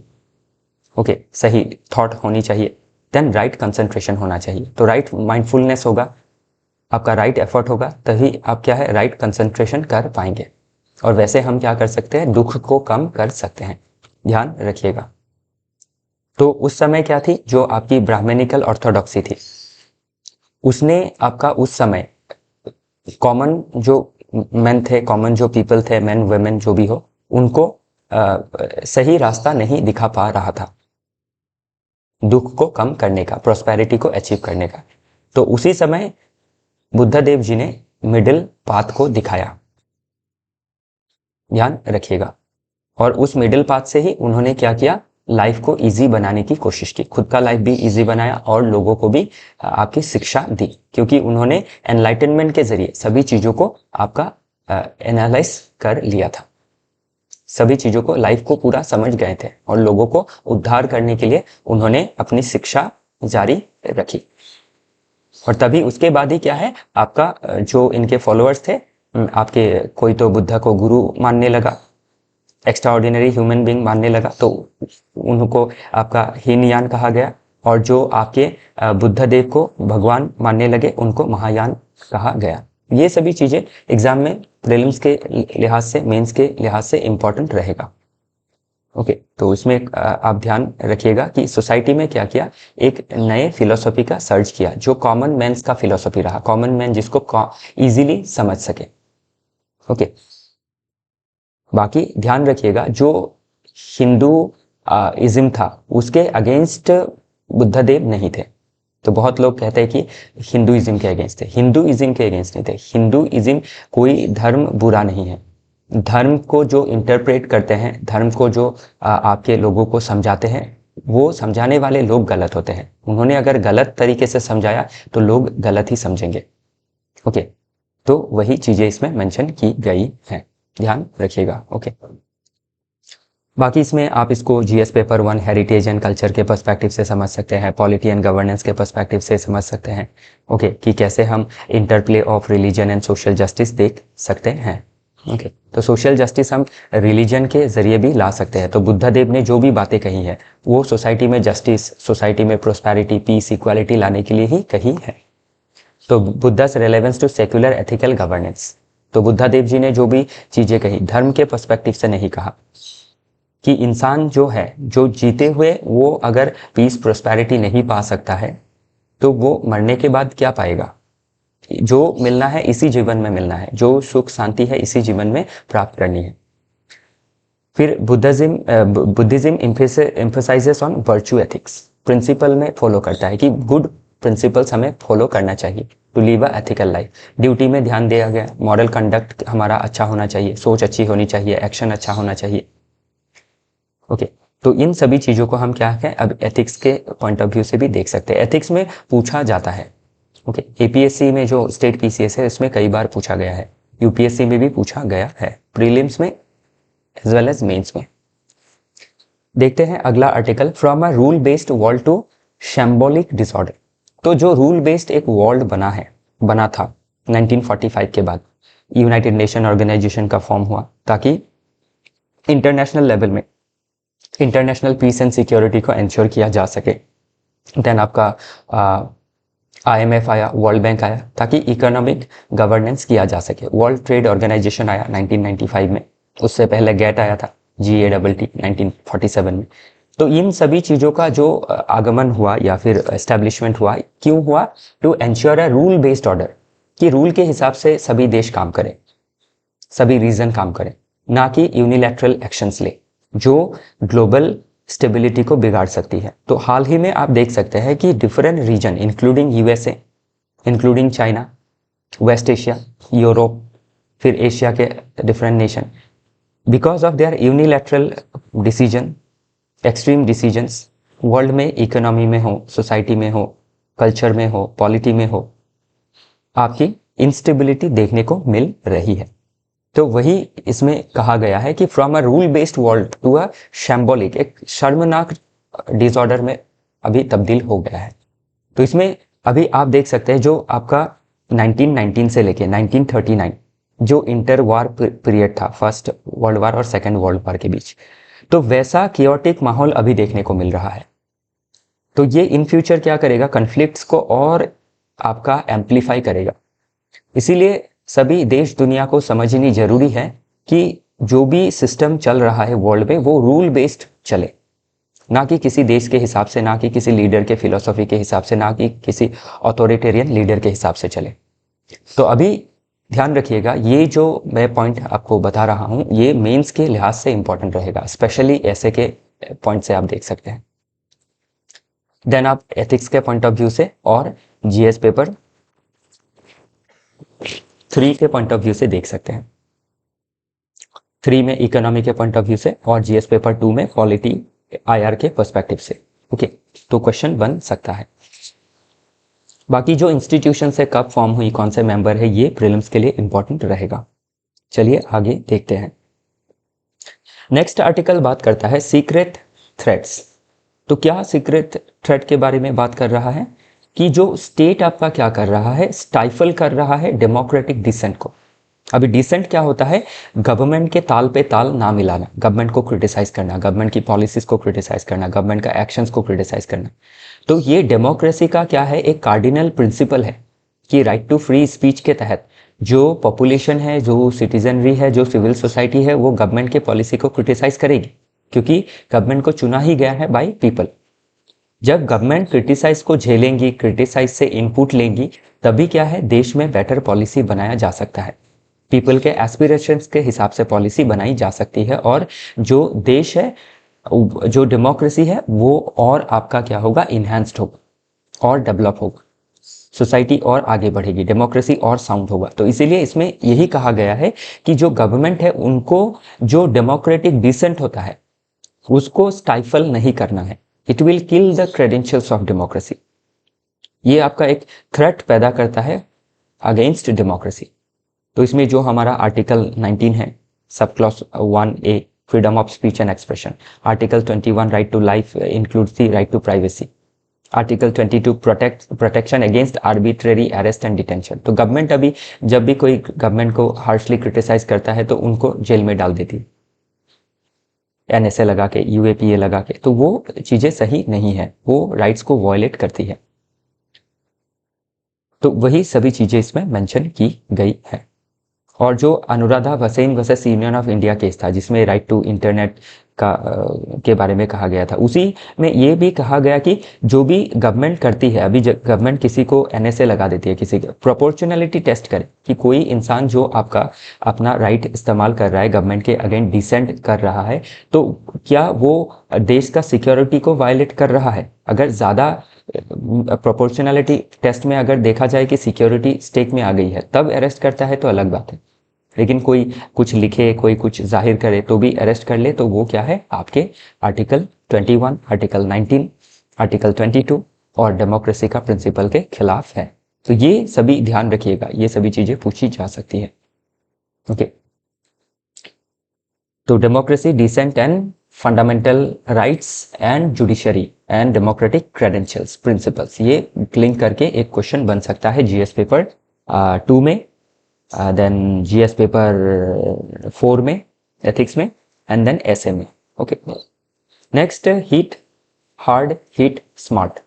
ओके, सही थॉट होनी चाहिए। देन राइट कंसंट्रेशन होना चाहिए। तो राइट माइंडफुलनेस होगा, आपका राइट एफर्ट होगा, तभी आप क्या है, राइट कंसंट्रेशन कर पाएंगे। और वैसे हम क्या कर सकते हैं, दुख को कम कर सकते हैं, ध्यान रखिएगा। तो उस समय क्या थी, जो आपकी ब्राह्मणिकल ऑर्थोडॉक्सी थी, उसने आपका उस समय कॉमन जो मैन थे, कॉमन जो पीपल थे, मैन वुमेन जो भी हो, उनको सही रास्ता नहीं दिखा पा रहा था दुख को कम करने का, प्रोस्पेरिटी को अचीव करने का। तो उसी समय बुद्ध देव जी ने मिडिल पाथ को दिखाया, ध्यान रखिएगा। और उस मिडिल पाथ से ही उन्होंने क्या किया, लाइफ को इजी बनाने की कोशिश की, खुद का लाइफ भी इजी बनाया और लोगों को भी आपकी शिक्षा दी, क्योंकि उन्होंने एनलाइटनमेंट के जरिए सभी चीजों को आपका एनालाइज कर लिया था, सभी चीजों को, लाइफ को पूरा समझ गए थे, और लोगों को उद्धार करने के लिए उन्होंने अपनी शिक्षा जारी रखी। और तभी उसके बाद ही क्या है, आपका जो इनके फॉलोअर्स थे, आपके कोई तो बुद्ध को गुरु मानने लगा, एक्स्ट्रा ऑर्डिनरी ह्यूमन बींग मानने लगा, तो उनको आपका हीनयान कहा गया। और जो आपके बुद्ध देव को भगवान मानने लगे, उनको महायान कहा गया। ये सभी चीजें एग्जाम में प्रीलिम्स के लिहाज से, मेंस के लिहाज से इंपॉर्टेंट रहेगा, ओके। तो इसमें आप ध्यान रखिएगा कि सोसाइटी में क्या किया, एक नए फिलोसॉफी का सर्च किया, जो कॉमन मैन्स का फिलोसॉफी रहा, कॉमन मैन जिसको इजीली समझ सके, ओके। बाकी ध्यान रखिएगा, जो हिंदू इज्म था उसके अगेंस्ट बुद्धदेव नहीं थे। तो बहुत लोग कहते हैं कि हिंदुइज्म के अगेंस्ट थे, हिंदुइज्म के अगेंस्ट नहीं थे। हिंदुइज्म कोई धर्म बुरा नहीं है, धर्म को जो इंटरप्रेट करते हैं, धर्म को जो आपके लोगों को समझाते हैं, वो समझाने वाले लोग गलत होते हैं। उन्होंने अगर गलत तरीके से समझाया तो लोग गलत ही समझेंगे, ओके। तो वही चीजें इसमें मेंशन की गई हैं, ध्यान रखिएगा, ओके। बाकी इसमें आप इसको GS paper 1 heritage and culture के पर्सपेक्टिव से समझ सकते हैं, पॉलिटी एंड गवर्नेंस के पर्सपेक्टिव से समझ सकते हैं। ओके, कि कैसे हम interplay of religion and social justice देख सकते हैं। ओके, तो सोशल जस्टिस हम रिलीजन के जरिए भी ला सकते हैं। तो बुद्धा देव ने जो भी बातें कही है वो सोसाइटी में जस्टिस, सोसाइटी में प्रोस्पेरिटी, पीस, इक्वालिटी लाने के लिए ही कही है। तो Buddha's relevance to secular ethical governance, तो बुद्धा देव जी ने जो भी चीजें कही धर्म के पर्सपेक्टिव से नहीं कहा कि इंसान जो है, जो जीते हुए वो अगर पीस प्रोस्पेरिटी नहीं पा सकता है तो वो मरने के बाद क्या पाएगा। जो मिलना है इसी जीवन में मिलना है, जो सुख शांति है इसी जीवन में प्राप्त करनी है। फिर Buddhism emphasises on virtue ethics, principle में फॉलो करता है कि गुड प्रिंसिपल्स हमें फॉलो करना चाहिए to live a ethical life. Duty में ध्यान दिया गया, मॉरल कंडक्ट हमारा अच्छा होना चाहिए, सोच अच्छी होनी चाहिए, एक्शन अच्छा होना चाहिए। ओके, तो इन सभी चीज़ों को हम क्या है अब एथिक्स के पॉइंट ऑफ व्यू से भी देख सकते हैं। एथिक्स में पूछा जाता है। ओके, एपीएससी में जो स्टेट पीसीएस है इसमें कई बार पूछा गया है, यूपीएससी में भी पूछा गया है, प्रीलिम्स में एज वेल एज मेंस में। देखते हैं अगला article, from a rule based world to shambolic disorder. तो जो रूल बेस्ड एक वर्ल्ड बना था 1945 के बाद, यूनाइटेड नेशन ऑर्गेनाइजेशन का फॉर्म हुआ ताकि इंटरनेशनल लेवल में इंटरनेशनल पीस एंड सिक्योरिटी को इंश्योर किया जा सके। देन आपका आईएमएफ आया, वर्ल्ड बैंक आया ताकि इकोनॉमिक गवर्नेंस किया जा सके। वर्ल्ड ट्रेड ऑर्गेनाइजेशन आया 1995 में, उससे पहले गेट आया था GATT 1947 में। तो इन सभी चीज़ों का जो आगमन हुआ या फिर एस्टेब्लिशमेंट हुआ, क्यों हुआ? To ensure a rule based order, कि रूल के हिसाब से सभी देश काम करें, सभी रीजन काम करें, ना कि यूनिलैटरल एक्शंस ले जो ग्लोबल स्टेबिलिटी को बिगाड़ सकती है। तो हाल ही में आप देख सकते हैं कि different region including USA, including China, West Asia, Europe, फिर एशिया के different nation, because of their unilateral decision, extreme decisions, world में इकोनॉमी में हो, सोसाइटी में हो, कल्चर में हो, पॉलिटी में हो, आपकी इंस्टेबिलिटी देखने को मिल रही है। तो वही इसमें कहा गया है कि from a rule based world to a shambolic, एक शर्मनाक डिसऑर्डर में अभी तब्दील हो गया है। तो इसमें अभी आप देख सकते हैं जो आपका 1919 से लेके 1939 जो इंटर वार पीरियड था, फर्स्ट वर्ल्ड वार और सेकेंड वर्ल्ड वार के बीच, तो वैसा कियोटिक माहौल अभी देखने को मिल रहा है। तो ये इन फ्यूचर क्या करेगा, कन्फ्लिक्ट्स को और आपका एम्पलीफाई करेगा। इसीलिए सभी देश दुनिया को समझनी जरूरी है कि जो भी सिस्टम चल रहा है वर्ल्ड में वो रूल बेस्ड चले, ना कि किसी देश के हिसाब से, ना कि किसी लीडर के फिलोसॉफी के हिसाब से, ना कि किसी ऑथोरिटेरियन लीडर के हिसाब से चले। तो अभी ध्यान रखिएगा, ये जो मैं पॉइंट आपको बता रहा हूँ ये मेंस के लिहाज से इंपॉर्टेंट रहेगा, स्पेशली ऐसे के पॉइंट से आप देख सकते हैं। देन आप एथिक्स के पॉइंट ऑफ व्यू से और जीएस पेपर 3 के पॉइंट ऑफ व्यू से देख सकते हैं। 3 में इकोनॉमी के पॉइंट ऑफ व्यू से और जीएस पेपर 2 में पॉलिटी आईआर के पर्सपेक्टिव से। ओके, तो क्वेश्चन बन सकता है। बाकी जो इंस्टीट्यूशन से कब फॉर्म हुई, कौन से मेंबर है, ये प्रीलिम्स के लिए इंपॉर्टेंट रहेगा। चलिए आगे देखते हैं। नेक्स्ट आर्टिकल बात करता है सीक्रेट थ्रेट्स। तो क्या सीक्रेट थ्रेट के बारे में बात कर रहा है कि जो स्टेट आपका क्या कर रहा है, स्टाइफल कर रहा है डेमोक्रेटिक डिसेंट को। अभी डिसेंट क्या होता है? गवर्नमेंट के ताल पे ताल ना मिलाना, गवर्नमेंट को क्रिटिसाइज करना, गवर्नमेंट की पॉलिसीज को क्रिटिसाइज करना, गवर्नमेंट का एक्शंस को क्रिटिसाइज करना। तो ये डेमोक्रेसी का क्या है, एक कार्डिनल प्रिंसिपल है कि राइट टू फ्री स्पीच के तहत जो पॉपुलेशन है, जो सिटीजनरी है, जो सिविल सोसाइटी है, वो गवर्नमेंट के पॉलिसी को क्रिटिसाइज करेगी, क्योंकि गवर्नमेंट को चुना ही गया है बाय पीपल। जब गवर्नमेंट क्रिटिसाइज को झेलेंगी, क्रिटिसाइज से इनपुट लेंगी, तभी क्या है, देश में बेटर पॉलिसी बनाया जा सकता है, पीपल के एस्पिरेशंस के हिसाब से पॉलिसी बनाई जा सकती है, और जो देश है, जो डेमोक्रेसी है, वो और आपका क्या होगा, इन्हांस्ड होगा और डेवलप होगा, सोसाइटी और आगे बढ़ेगी, डेमोक्रेसी और साउंड होगा। तो इसीलिए इसमें यही कहा गया है कि जो गवर्नमेंट है उनको जो डेमोक्रेटिक डिसेंट होता है उसको स्टाइफल नहीं करना है। It will kill the credentials of democracy. ये आपका एक थ्रेट पैदा करता है अगेंस्ट डेमोक्रेसी। तो इसमें जो हमारा आर्टिकल 19 है, sub clause 1A freedom of speech and expression. Article 21 right to life includes the right to privacy. Article 22 protection against arbitrary arrest and detention. तो गवर्नमेंट अभी जब भी कोई गवर्नमेंट को हार्शली क्रिटिसाइज करता है तो उनको जेल में डाल देती है, NSA लगा के, UAPA लगा के, तो वो चीजें सही नहीं है, वो राइट्स को वायलेट करती है। तो वही सभी चीजें इसमें मेंशन की गई है। और जो Anuradha Bhasin versus union of India case था जिसमें राइट टू इंटरनेट का के बारे में कहा गया था, उसी में ये भी कहा गया कि जो भी गवर्नमेंट करती है, अभी गवर्नमेंट किसी को NSA लगा देती है, किसी का प्रोपोर्शनलिटी टेस्ट करे कि कोई इंसान जो आपका अपना राइट इस्तेमाल कर रहा है, गवर्नमेंट के अगेंस्ट डिसेंट कर रहा है, तो क्या वो देश का सिक्योरिटी को वायलेट कर रहा है। अगर ज़्यादा प्रोपोर्शनलिटी टेस्ट में अगर देखा जाए कि सिक्योरिटी स्टेक में आ गई है तब अरेस्ट करता है तो अलग बात है, लेकिन कोई कुछ लिखे, कोई कुछ जाहिर करे तो भी अरेस्ट कर ले, तो वो क्या है, आपके आर्टिकल 21, आर्टिकल 19, आर्टिकल 22 और डेमोक्रेसी का प्रिंसिपल के खिलाफ है। तो ये सभी ध्यान रखिएगा, ये सभी चीजें पूछी जा सकती है। ओके, तो democracy, dissent and fundamental rights and judiciary and democratic credentials principles, ये लिंक करके एक क्वेश्चन बन सकता है GS पेपर 2 में, देन GS पेपर 4 में एथिक्स में, एंड देन SA में। Okay, next hit hard, hit smart.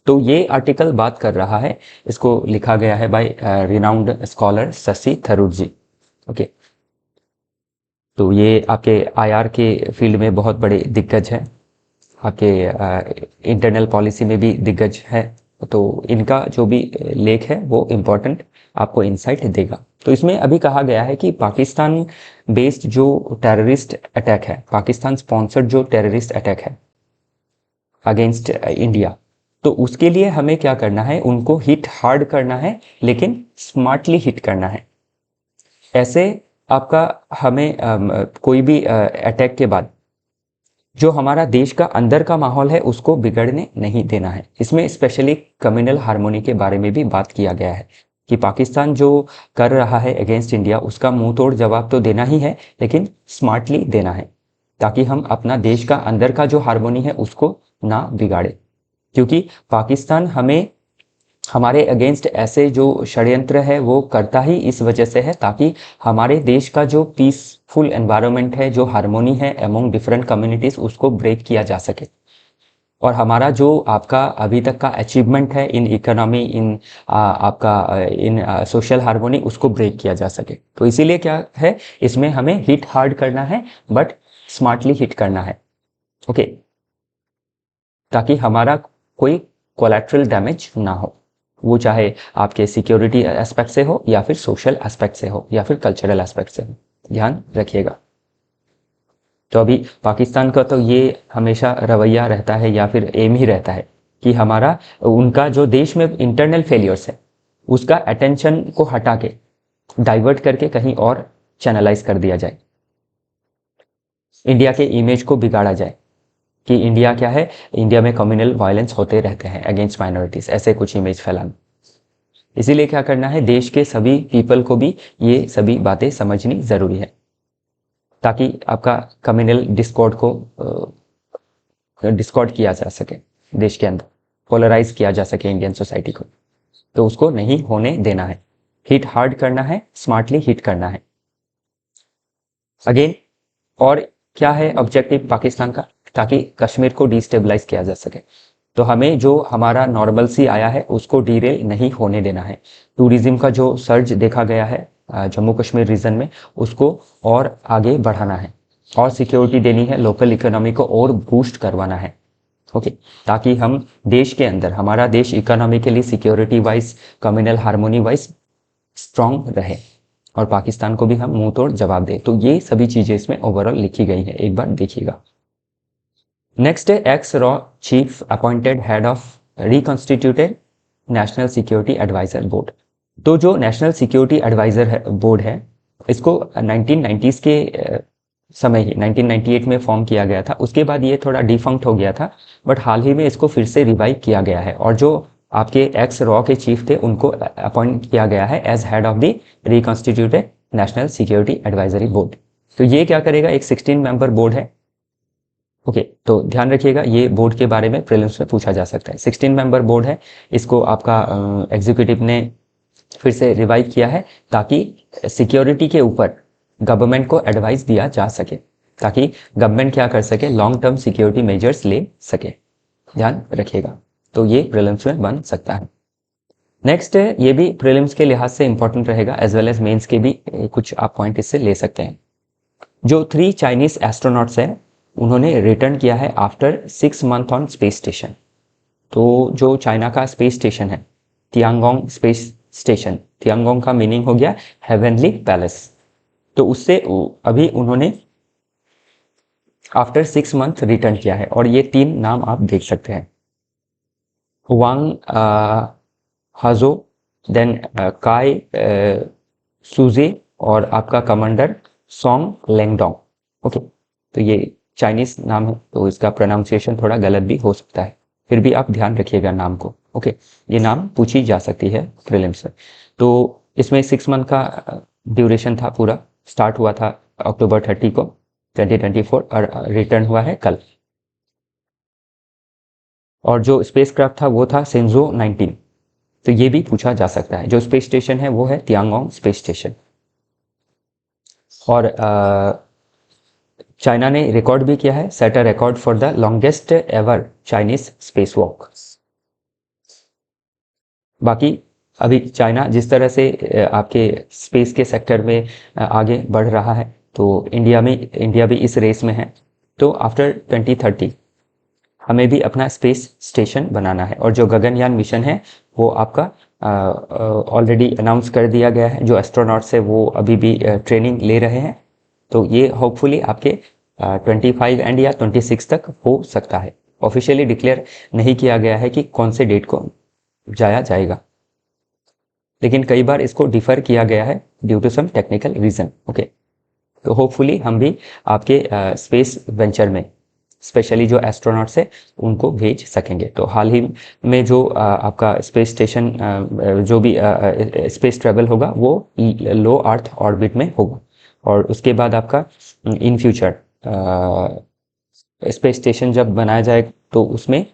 तो ये आर्टिकल बात कर रहा है, इसको लिखा गया है by renowned scholar Shashi Tharoor ji. Okay, तो ये आपके IR के फील्ड में बहुत बड़े दिग्गज हैं, आपके इंटरनल पॉलिसी में भी दिग्गज है, तो इनका जो भी लेख है वो इम्पोर्टेंट आपको इंसाइट देगा। तो इसमें अभी कहा गया है कि पाकिस्तान बेस्ड जो टेररिस्ट अटैक है, पाकिस्तान स्पॉन्सर्ड जो टेररिस्ट अटैक है अगेंस्ट इंडिया, तो उसके लिए हमें क्या करना है, उनको हिट हार्ड करना है लेकिन स्मार्टली हिट करना है। ऐसे आपका हमें कोई भी अटैक के बाद जो हमारा देश का अंदर का माहौल है उसको बिगड़ने नहीं देना है। इसमें स्पेशली कम्युनल हार्मोनी के बारे में भी बात किया गया है कि पाकिस्तान जो कर रहा है अगेंस्ट इंडिया उसका मुंह तोड़ जवाब तो देना ही है, लेकिन स्मार्टली देना है, ताकि हम अपना देश का अंदर का जो हार्मोनी है उसको ना बिगाड़े। क्योंकि पाकिस्तान हमें हमारे अगेंस्ट ऐसे जो षड्यंत्र है वो करता ही इस वजह से है ताकि हमारे देश का जो पीसफुल एनवायरनमेंट है, जो हार्मोनी है अमंग डिफरेंट कम्युनिटीज, उसको ब्रेक किया जा सके। और हमारा जो आपका अभी तक का अचीवमेंट है इन इकोनॉमी, इन आपका इन सोशल हार्मोनी, उसको ब्रेक किया जा सके। तो इसीलिए क्या है, इसमें हमें हिट हार्ड करना है बट स्मार्टली हिट करना है। ओके, ताकि हमारा कोई कोलैटरल डैमेज ना हो, वो चाहे आपके सिक्योरिटी एस्पेक्ट से हो या फिर सोशल एस्पेक्ट से हो या फिर कल्चरल एस्पेक्ट से हो, ध्यान रखिएगा। तो अभी पाकिस्तान का तो ये हमेशा रवैया रहता है या फिर एम ही रहता है कि हमारा उनका जो देश में इंटरनल फेलियर्स है उसका अटेंशन को हटा के डाइवर्ट करके कहीं और चैनलाइज कर दिया जाए, इंडिया के इमेज को बिगाड़ा जाए कि इंडिया क्या है, इंडिया में कम्युनल वायलेंस होते रहते हैं अगेंस्ट माइनॉरिटीज, ऐसे कुछ इमेज फैलाना। इसीलिए क्या करना है, देश के सभी पीपल को भी ये सभी बातें समझनी जरूरी है ताकि आपका कम्युनल डिस्कॉर्ड को डिस्कॉर्ड किया जा सके, देश के अंदर पोलराइज किया जा सके इंडियन सोसाइटी को, तो उसको नहीं होने देना है। हिट हार्ड करना है, स्मार्टली हिट करना है। अगेन, और क्या है ऑब्जेक्टिव पाकिस्तान का, ताकि कश्मीर को डिस्टेबलाइज किया जा सके। तो हमें जो हमारा नॉर्मलसी आया है उसको डीरेल नहीं होने देना है। टूरिज्म का जो सर्ज देखा गया है जम्मू कश्मीर रीजन में, उसको और आगे बढ़ाना है और सिक्योरिटी देनी है, लोकल इकोनॉमी को और बूस्ट करवाना है। ओके, ताकि हम देश के अंदर, हमारा देश economically, security wise, communal harmony wise strong रहे और पाकिस्तान को भी हम मुंह तोड़ जवाब दें। तो ये सभी चीजें इसमें ओवरऑल लिखी गई है, एक बार देखिएगा। नेक्स्ट है एक्स रॉ chief appointed head of reconstituted national security adviser board. तो जो नेशनल सिक्योरिटी एडवाइजर बोर्ड है, इसको 1990s के समय ही 1998 में फॉर्म किया गया था। उसके बाद ये थोड़ा डिफंक्ट हो गया था, बट हाल ही में इसको फिर से रिवाइव किया गया है और जो आपके एक्स रॉ के चीफ थे उनको अपॉइंट किया गया है as head of the reconstituted national security advisory board. तो ये क्या करेगा, एक 16 मेंबर बोर्ड है। ओके, तो ध्यान रखिएगा ये बोर्ड के बारे में प्रीलिम्स में पूछा जा सकता है। 16 मेंबर बोर्ड है, इसको आपका एग्जीक्यूटिव ने फिर से रिवाइव किया है ताकि सिक्योरिटी के ऊपर गवर्नमेंट को एडवाइस दिया जा सके, ताकि गवर्नमेंट क्या कर सके, लॉन्ग टर्म सिक्योरिटी मेजर्स ले सके। ध्यान रखिएगा, तो ये प्रीलिम्स में बन सकता है। नेक्स्ट है, ये भी प्रीलिम्स के लिहाज से इंपॉर्टेंट रहेगा, एज वेल एज मेंस के भी कुछ आप पॉइंट इससे ले सकते हैं। जो 3 चाइनीज एस्ट्रोनॉट्स हैं, उन्होंने रिटर्न किया है after 6 month on space station. तो जो चाइना का स्पेस स्टेशन है, तियांगोंग स्पेस स्टेशन, तियांगोंग का मीनिंग हो गया हेवनली पैलेस, तो उससे अभी उन्होंने आफ्टर 6 मंथ रिटर्न किया है। और ये 3 नाम आप देख सकते हैं, वांग हाजो, देन काय सुजे, और आपका कमांडर सोंग लेंगडोंग। ओके, तो ये चाइनीज नाम है, तो इसका प्रोनाउंसिएशन थोड़ा गलत भी हो सकता है, फिर भी आप ध्यान रखिएगा नाम को। ओके, ये नाम पूछी जा सकती है प्रीलिम्स में। तो इसमें 6 मंथ का ड्यूरेशन था पूरा, स्टार्ट हुआ था अक्टूबर 30 को 2024 और रिटर्न हुआ है कल। और जो स्पेसक्राफ्ट था वो था सेंजो 19। तो ये भी पूछा जा सकता है। जो स्पेस स्टेशन है वो है तियांगोंग स्पेस स्टेशन। और चाइना ने रिकॉर्ड भी किया है, set a record for the longest ever Chinese space walk. बाकी अभी चाइना जिस तरह से आपके स्पेस के सेक्टर में आगे बढ़ रहा है, तो इंडिया भी इस रेस में है। तो आफ्टर 2030 हमें भी अपना स्पेस स्टेशन बनाना है। और जो गगनयान मिशन है वो आपका ऑलरेडी अनाउंस कर दिया गया है। जो एस्ट्रोनॉट्स है वो अभी भी ट्रेनिंग ले रहे हैं, तो ये होपफुली आपके 25 एंड या 26 तक हो सकता है। ऑफिशियली डिक्लेयर नहीं किया गया है कि कौन से डेट को जाया जाएगा, लेकिन कई बार इसको डिफर किया गया है due to some technical reason. Okay, तो होपफुली हम भी आपके स्पेस वेंचर में स्पेशली जो एस्ट्रोनॉट्स है उनको भेज सकेंगे। तो हाल ही में जो आपका स्पेस स्टेशन जो भी स्पेस ट्रेवल होगा वो लो अर्थ ऑर्बिट में होगा। और उसके बाद आपका इन फ्यूचर स्पेस स्टेशन जब बनाया जाए तो उसमें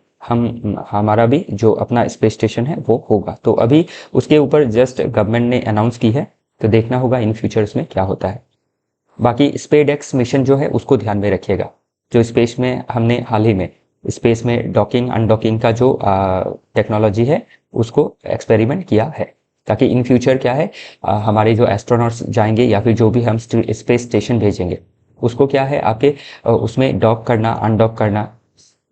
हमारा भी जो अपना स्पेस स्टेशन है वो होगा। तो अभी उसके ऊपर जस्ट गवर्नमेंट ने अनाउंस की है, तो देखना होगा इन फ्यूचर्स में क्या होता है। बाकी स्पेसएक्स मिशन जो है उसको ध्यान में रखिएगा। जो स्पेस में हमने हाल ही में स्पेस में डॉकिंग अनडॉकिंग का जो टेक्नोलॉजी है उसको एक्सपेरिमेंट किया है, ताकि इन फ्यूचर क्या है हमारे जो एस्ट्रोनॉट्स जाएंगे या फिर जो भी हम स्पेस स्टेशन भेजेंगे उसको क्या है आपके उसमें डॉक करना अनडॉक करना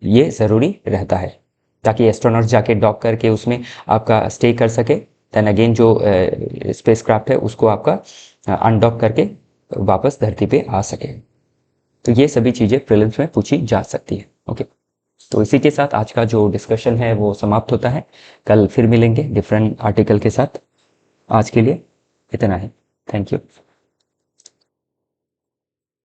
ये ज़रूरी रहता है, ताकि एस्ट्रोनॉट्स जाके डॉक करके उसमें आपका स्टे कर सके। देन अगेन जो स्पेसक्राफ्ट है उसको आपका अनडॉक करके वापस धरती पे आ सके। तो ये सभी चीज़ें प्रीलिम्स में पूछी जा सकती है। ओके, तो इसी के साथ आज का जो डिस्कशन है वो समाप्त होता है। कल फिर मिलेंगे डिफरेंट आर्टिकल के साथ। आज के लिए इतना ही। Thank you.